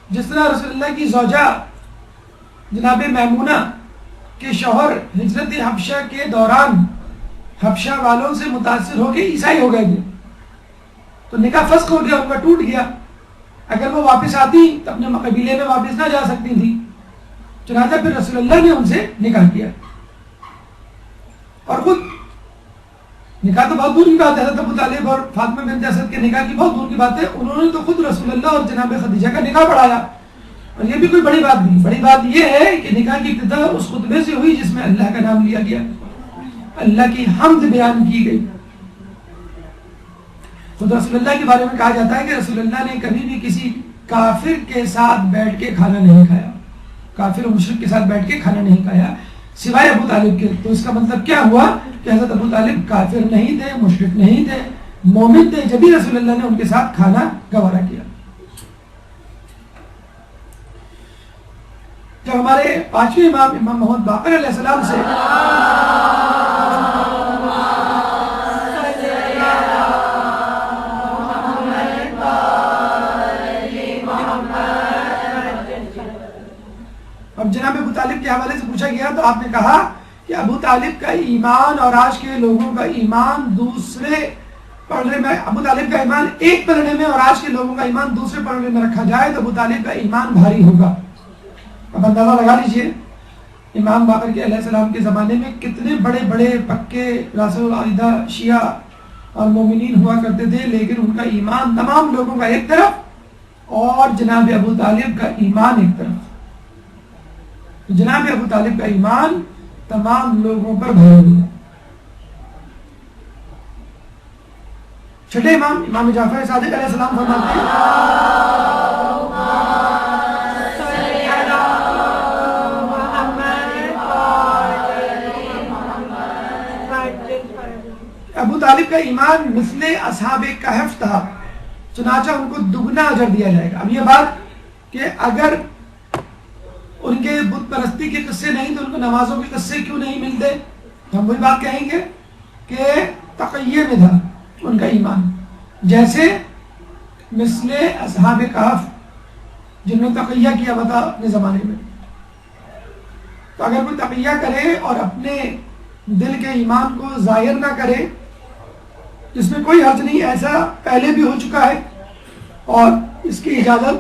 جس طرح رسول اللہ کی زوجہ جناب میمونہ کے شوہر ہجرت حبشہ کے دوران حبشہ والوں سے متاثر ہو کے عیسائی ہو گئے تھے، تو نکاح فسخ ہو گیا، ان کا ٹوٹ گیا۔ اگر وہ واپس آتی تو اپنے قبیلے میں واپس نہ جا سکتی تھی، چنانچہ پھر رسول اللہ نے ان سے نکاح کیا، اور خود نکاح تو بہت دور کی بات ہے، حضرت ابو طالب اور فاطمہ بنت اسد کے نکاح کی بہت دور کی بات ہے، انہوں نے تو خود رسول اللہ اور جناب خدیجہ کا نکاح پڑھایا، اور یہ بھی کوئی بڑی بات نہیں۔ بڑی بات یہ ہے کہ نکاح کی ابتدا اس خطبے سے ہوئی جس میں اللہ کا نام لیا گیا، اللہ کی حمد بیان کی گئی۔ خود رسول اللہ کے بارے میں کہا جاتا ہے کہ رسول اللہ نے کبھی بھی کسی کافر کے ساتھ بیٹھ کے کھانا نہیں کھایا، کافر و مشرک کے ساتھ بیٹھ کے کھانا نہیں کھایا سوائے ابو طالب کے۔ تو اس کا مطلب کیا ہوا کہ حضرت ابو طالب کافر نہیں تھے، مشرک نہیں تھے، مومن تھے، جبھی رسول اللہ نے ان کے ساتھ کھانا گوارا کیا۔ جب ہمارے 5ویں امام امام محمد باقر علیہ السلام سے اب جناب ابو طالب کے حوالے سے پوچھا گیا تو آپ نے کہا کہ ابو طالب کا ایمان اور آج کے لوگوں کا ایمان دوسرے پلڑے میں، ابو طالب کا ایمان ایک پلڑے میں اور آج کے لوگوں کا ایمان دوسرے پلڑے میں رکھا جائے تو ابو طالب کا ایمان بھاری ہوگا۔ اب اندازہ لگا لیجئے امام باقر کے علیہ السلام کے زمانے میں کتنے بڑے بڑے پکے راسخ العقیدہ شیعہ اور مومنین ہوا کرتے تھے، لیکن ان کا ایمان تمام لوگوں کا ایک طرف اور جناب ابو طالب کا ایمان ایک طرف۔ جناب ابو طالب کا ایمان تمام لوگوں پر بھرا ہوا۔ چھٹے امام امام جعفر صادق علیہ السلام فرماتے ہیں ابو طالب کا ایمان مثل اصحاب کہف تھا، چنانچہ ان کو دگنا اجر دیا جائے گا. اب یہ بات کہ اگر ان کے بت پرستی کے قصے نہیں تو ان کو نمازوں کے قصے کیوں نہیں ملتے؟ ہم وہی بات کہیں گے کہ تقیہ میں تھا ان کا ایمان، جیسے مثل اصحاب کہف جن نے تقیہ کیا ہوا تھا اپنے زمانے میں. تو اگر کوئی تقیہ کرے اور اپنے دل کے ایمان کو ظاہر نہ کرے، اس میں کوئی حرج نہیں، ایسا پہلے بھی ہو چکا ہے اور اس کی اجازت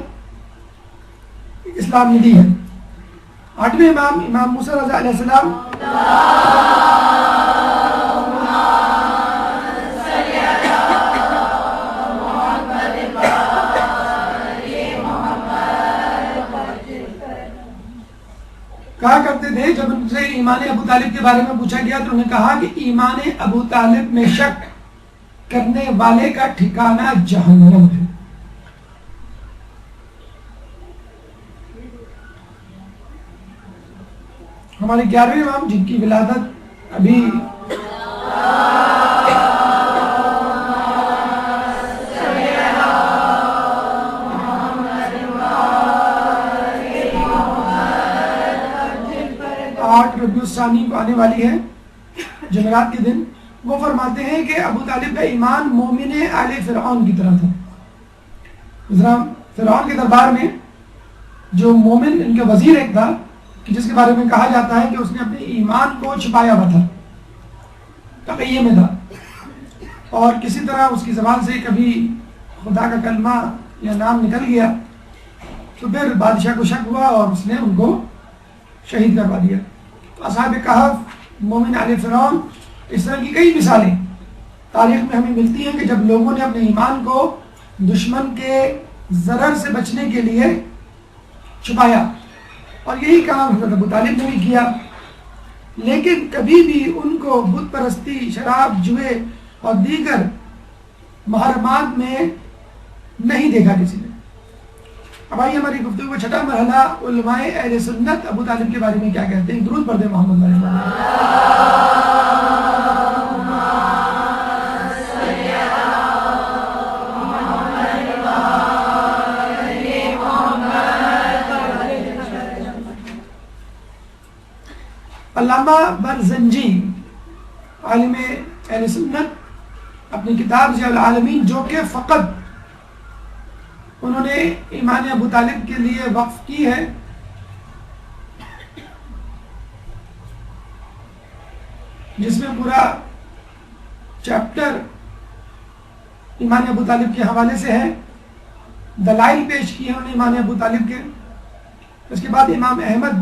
اسلام نے دی ہے. 8ویں امام امام موسیٰ رضا علیہ السلام کہا کرتے تھے، جب ان سے ایمان ابو طالب کے بارے میں پوچھا گیا تو انہوں نے کہا کہ ایمان ابو طالب میں شک کرنے والے کا ٹھکانہ جہنم ہے. ہمارے 11ویں امام جن کی ولادت ابھی ربیع الثانی کو آنے والی ہے، جمعرات کے دن، وہ فرماتے ہیں کہ ابو طالب کا ایمان مومن آل فرعون کی طرح تھا. فرعون کے دربار میں جو مومن ان کا وزیر ایک تھا کہ جس کے بارے میں کہا جاتا ہے کہ اس نے اپنے ایمان کو چھپایا ہوا تھا، تقیہ میں تھا، اور کسی طرح اس کی زبان سے کبھی خدا کا کلمہ یا نام نکل گیا تو پھر بادشاہ کو شک ہوا اور اس نے ان کو شہید کروا دیا. اصحاب کہف، مومن آل فرعون، اس طرح کی کئی مثالیں تاریخ میں ہمیں ملتی ہیں کہ جب لوگوں نے اپنے ایمان کو دشمن کے ضرر سے بچنے کے لیے چھپایا، اور یہی کام حضرت ابو طالب نے بھی کیا. لیکن کبھی بھی ان کو بت پرستی، شراب، جوئے اور دیگر محرمات میں نہیں دیکھا کسی نے. اب آئیے ہماری گفتگو کا چھٹا مرحلہ، علماء اہل سنت ابو طالب کے بارے میں کیا کہتے ہیں. درود پڑھ دیں محمد علیہ وسلم. علامہ برزنجی عالم اہل سنت اپنی کتاب ضیاء العالمین، جو کہ فقط انہوں نے ایمان ابو طالب کے لیے وقف کی ہے، جس میں پورا چیپٹر ایمان ابو طالب کے حوالے سے ہے، دلائل پیش کیے انہوں نے ایمان ابو طالب کے. اس کے بعد امام احمد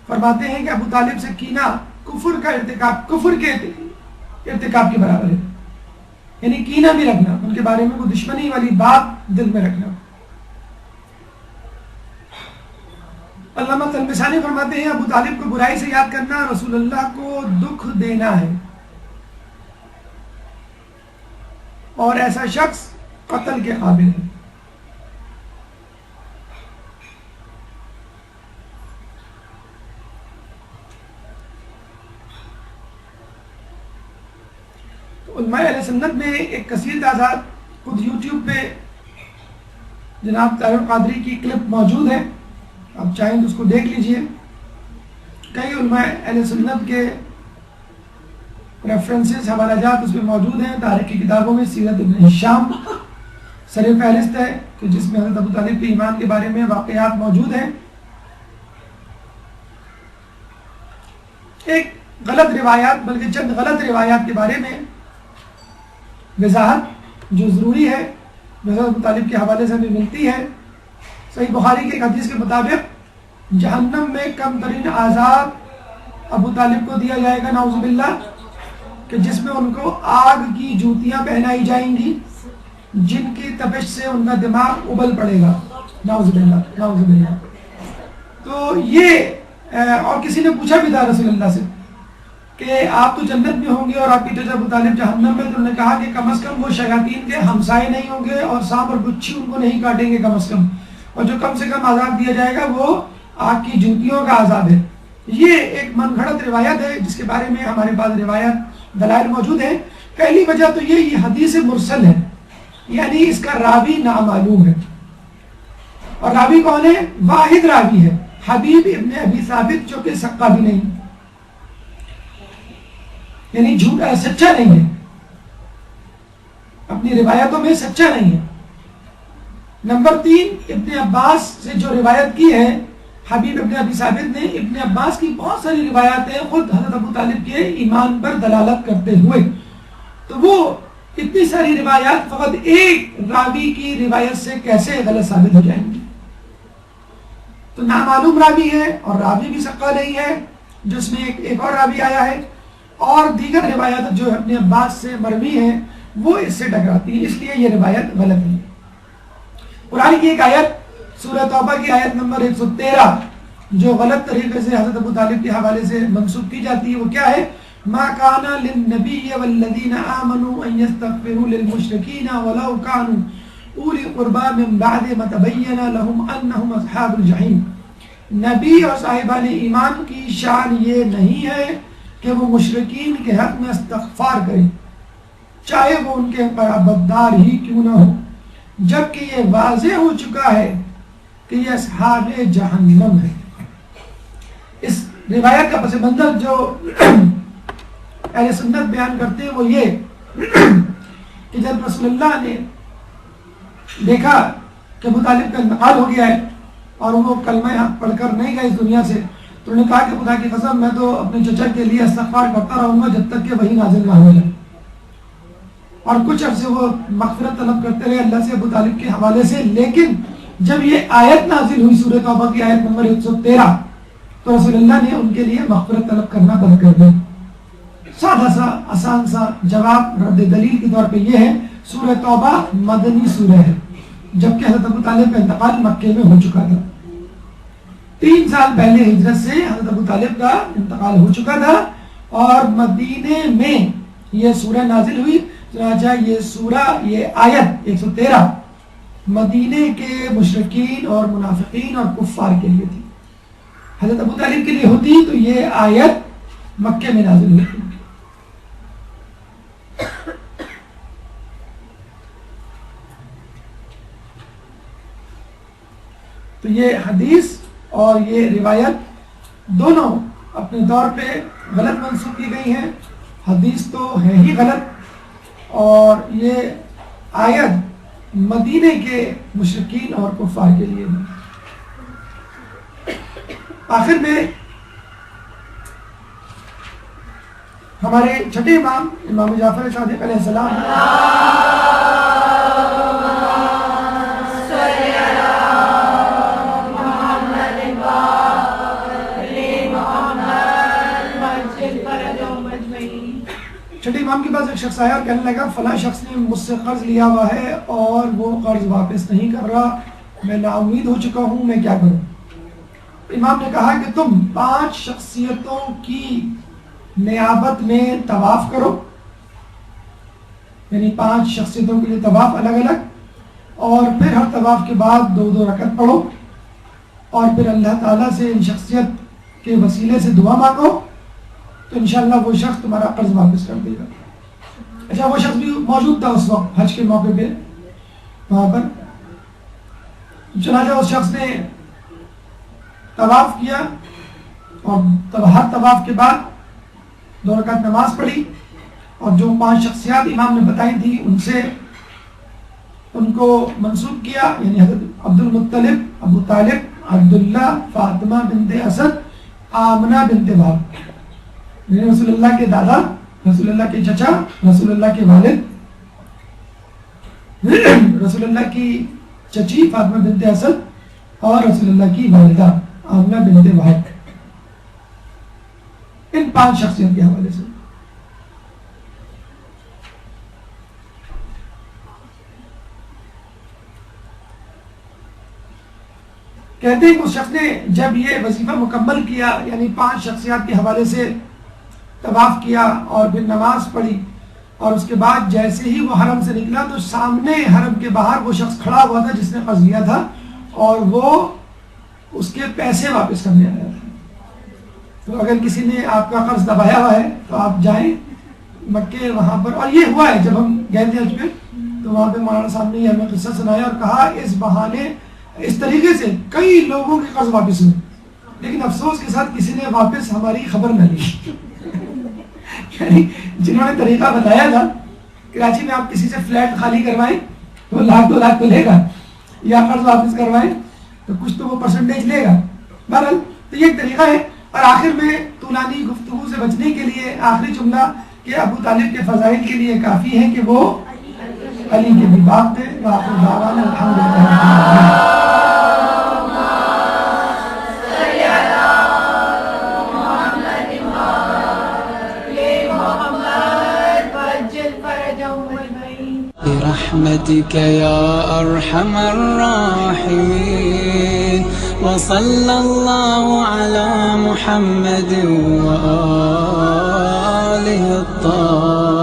فرماتے ہیں کہ ابو طالب سے کینہ کفر کا ارتکاب، کفر کے ارتکاب کے برابر ہے. یعنی کینہ بھی رکھنا، ان کے بارے میں کوئی دشمنی والی بات دل میں رکھنا. علامہ تلمسانی فرماتے ہیں ابو طالب کو برائی سے یاد کرنا رسول اللہ کو دکھ دینا ہے، اور ایسا شخص قتل کے قابل ہے. علماء اہل سنت میں ایک کثیر تعداد، خود یوٹیوب پہ جناب طاہر القادری کی کلپ موجود ہے، آپ چاہیں تو اس کو دیکھ لیجئے. کئی علماء اہل سنت کے ریفرنسز، حوالہ جات اس میں موجود ہیں. تاریخی کتابوں میں سیرت ابن ہشام سر فہرست ہے کہ جس میں حضرت ابو طالب کے ایمان کے بارے میں واقعات موجود ہیں. ایک غلط روایات، بلکہ چند غلط روایات کے بارے میں وضاحت جو ضروری ہے، حضرت ابو طالب کے حوالے سے بھی ملتی ہے. صحیح بخاری کے ایک حدیث کے مطابق جہنم میں کم ترین عذاب ابو طالب کو دیا جائے گا، نعوذ باللہ، کہ جس میں ان کو آگ کی جوتیاں پہنائی جائیں گی جن کی تپش سے ان کا دماغ ابل پڑے گا، نعوذ باللہ نعوذ باللہ. تو یہ اور کسی نے پوچھا بھی تھا رسول اللہ سے کہ آپ تو جنت میں ہوں گے اور آپ کی چچا ابو طالب جہنم میں، تو انہوں نے کہا کہ کم از کم وہ شیاطین کے ہمسائے نہیں ہوں گے اور سانپ اور بچھی ان کو نہیں کاٹیں گے کم از کم، اور جو کم سے کم عذاب دیا جائے گا وہ آگ کی جوتیوں کا عذاب ہے. یہ ایک من گھڑت روایت ہے جس کے بارے میں ہمارے پاس روایت دلائل موجود ہیں. پہلی وجہ تو یہ حدیث مرسل ہے، یعنی اس کا راوی نامعلوم ہے. اور راوی کون ہے؟ واحد راوی ہے، حبیب ابن ابی ثابت، جو کہ سقہ بھی نہیں، یعنی جھوٹا سچا نہیں ہے، اپنی روایتوں میں سچا نہیں ہے. نمبر 3، ابن عباس سے جو روایت کی ہے حبیب ابن ابی ثابت نے، ابن عباس کی بہت ساری روایات ہیں خود حضرت ابو طالب کے ایمان پر دلالت کرتے ہوئے، تو وہ اتنی ساری روایات فقط ایک راوی کی روایت سے کیسے غلط ثابت ہو جائیں گی؟ تو نامعلوم راوی ہے اور راوی بھی ثقہ نہیں ہے، جس میں ایک اور راوی آیا ہے، اور دیگر روایات جو ابن عباس سے مروی ہیں وہ اس سے ٹکراتی ہیں، اس لیے یہ روایت غلط ہے. قرآن کی ایک آیت سورہ توبہ کی آیت نمبر 113 جو غلط طریقے سے حضرت ابو طالب کے حوالے سے منسوب کی جاتی ہے وہ کیا ہے؟ ما کان للنبی والذین آمنوا ان یستغفروا للمشرکین ولو کانوا اولی قربا من بعد ما تبین لهم انہم اصحاب الجحیم. نبی اور صاحبان ایمان کی شان یہ نہیں ہے کہ وہ مشرکین کے حق میں استغفار کریں چاہے وہ ان کے قرابتدار ہی کیوں نہ ہو، جبکہ یہ واضح ہو چکا ہے کہ یہ اصحاب جہنم ہے. اس روایت کا پس منظر جو اہل سنت بیان کرتے ہیں وہ یہ کہ جب رسول اللہ نے دیکھا کہ ابو طالب کا انتقال ہو گیا ہے اور وہ کلمہ حق پڑھ کر نہیں گئے اس دنیا سے، تو انہوں نے کہا کہ خدا کی قسم میں تو اپنے چچا کے لیے استغفار کرتا رہوں گا جب تک کہ وہی نازل نہ ہو جائے. اور کچھ عرصے وہ مغفرت طلب کرتے رہے اللہ سے ابو طالب کے حوالے سے، لیکن جب یہ آیت نازل ہوئی سورہ توبہ کی آیت نمبر 113 تو رسول اللہ نے ان کے لیے مغفرت طلب کرنا بند کر دیا. سادہ سا آسان سا جواب رد دلیل کے طور پہ یہ ہے سورہ توبہ مدنی سورہ ہے، جبکہ حضرت ابو طالب کا انتقال مکے میں ہو چکا تھا. 3 سال پہلے ہجرت سے حضرت ابو طالب کا انتقال ہو چکا تھا اور مدینے میں یہ سورہ نازل ہوئی. چنانچہ یہ سورہ، یہ آیت 113 مدینے کے مشرکین اور منافقین اور کفار کے لیے تھی. حضرت ابو طالب کے لیے ہوتی تو یہ آیت مکے میں نازل ہوتی. تو یہ حدیث اور یہ روایت دونوں اپنے دور پہ غلط منسوخ کی گئی ہیں. حدیث تو ہے ہی غلط اور یہ آیت مدینے کے مشرکین اور کفار کے لیے بھی. آخر میں ہمارے چھٹے امام امام جعفر صادق علیہ السلام چھٹے امام کے پاس ایک شخص آیا اور کہنے لگا فلاں شخص نے مجھ سے قرض لیا ہوا ہے اور وہ قرض واپس نہیں کر رہا، میں نا امید ہو چکا ہوں، میں کیا کروں؟ امام نے کہا کہ تم 5 شخصیتوں کی نیابت میں طواف کرو، یعنی 5 شخصیتوں کے لیے طواف الگ الگ، اور پھر ہر طواف کے بعد 2 رکعت پڑھو اور پھر اللہ تعالیٰ سے ان شخصیت کے وسیلے سے دعا مانگو تو انشاءاللہ وہ شخص تمہارا قرض واپس کر دے گا. اچھا وہ شخص بھی موجود تھا اس وقت حج کے موقع پہ وہاں پر. چنانچہ اس شخص نے طواف کیا اور ہر طواف کے بعد 2 رکعت نماز پڑھی اور جو 5 شخصیات امام نے بتائی تھی ان سے ان کو منسوب کیا، یعنی حضرت عبد المطلب، ابو طالب، عبداللہ، فاطمہ بنت اسد، آمنہ بنت وہب، یعنی رسول اللہ کے دادا، رسول اللہ کے چچا، رسول اللہ کے والد، رسول اللہ کی چچی فاطمہ بنت اسد اور رسول اللہ کی والدہ آمنہ بنت وہب، ان 5 شخصیت کے حوالے سے. کہتے ہیں کہ اس شخص نے جب یہ وظیفہ مکمل کیا، یعنی 5 شخصیات کے حوالے سے طواف کیا اور پھر نماز پڑھی، اور اس کے بعد جیسے ہی وہ حرم سے نکلا تو سامنے حرم کے باہر وہ شخص کھڑا ہوا تھا جس نے قرض لیا تھا اور وہ اس کے پیسے واپس کرنے آیا تھا. تو اگر کسی نے آپ کا قرض دبایا ہوا ہے تو آپ جائیں مکے وہاں پر، اور یہ ہوا ہے جب ہم گئے تھے حج پہ تو وہاں پہ مولانا صاحب نے ہمیں قصہ سنایا اور کہا اس بہانے اس طریقے سے کئی لوگوں کے قرض واپس ہوئے، لیکن افسوس کے ساتھ کسی نے واپس ہماری خبر نہ لی یعنی جنہوں نے طریقہ بتایا تھا کراچی میں آپ کسی سے فلیٹ خالی کروائیں تو 1,00,000 2 لاکھ تو لے گا، یا قرض واپس کروائیں تو کچھ تو وہ پرسنٹیج لے گا. بہرحال تو یہ ایک طریقہ ہے. اور آخر میں طولانی گفتگو سے بچنے کے لیے آخری جملہ کہ ابو طالب کے فضائل کے لیے کافی ہے کہ وہ علی کے بھی باپ تھے. وآخر دعوانا الحمدللہ. برحمتك يا أرحم الراحمين وصلى الله على محمد وآله الطاهرين.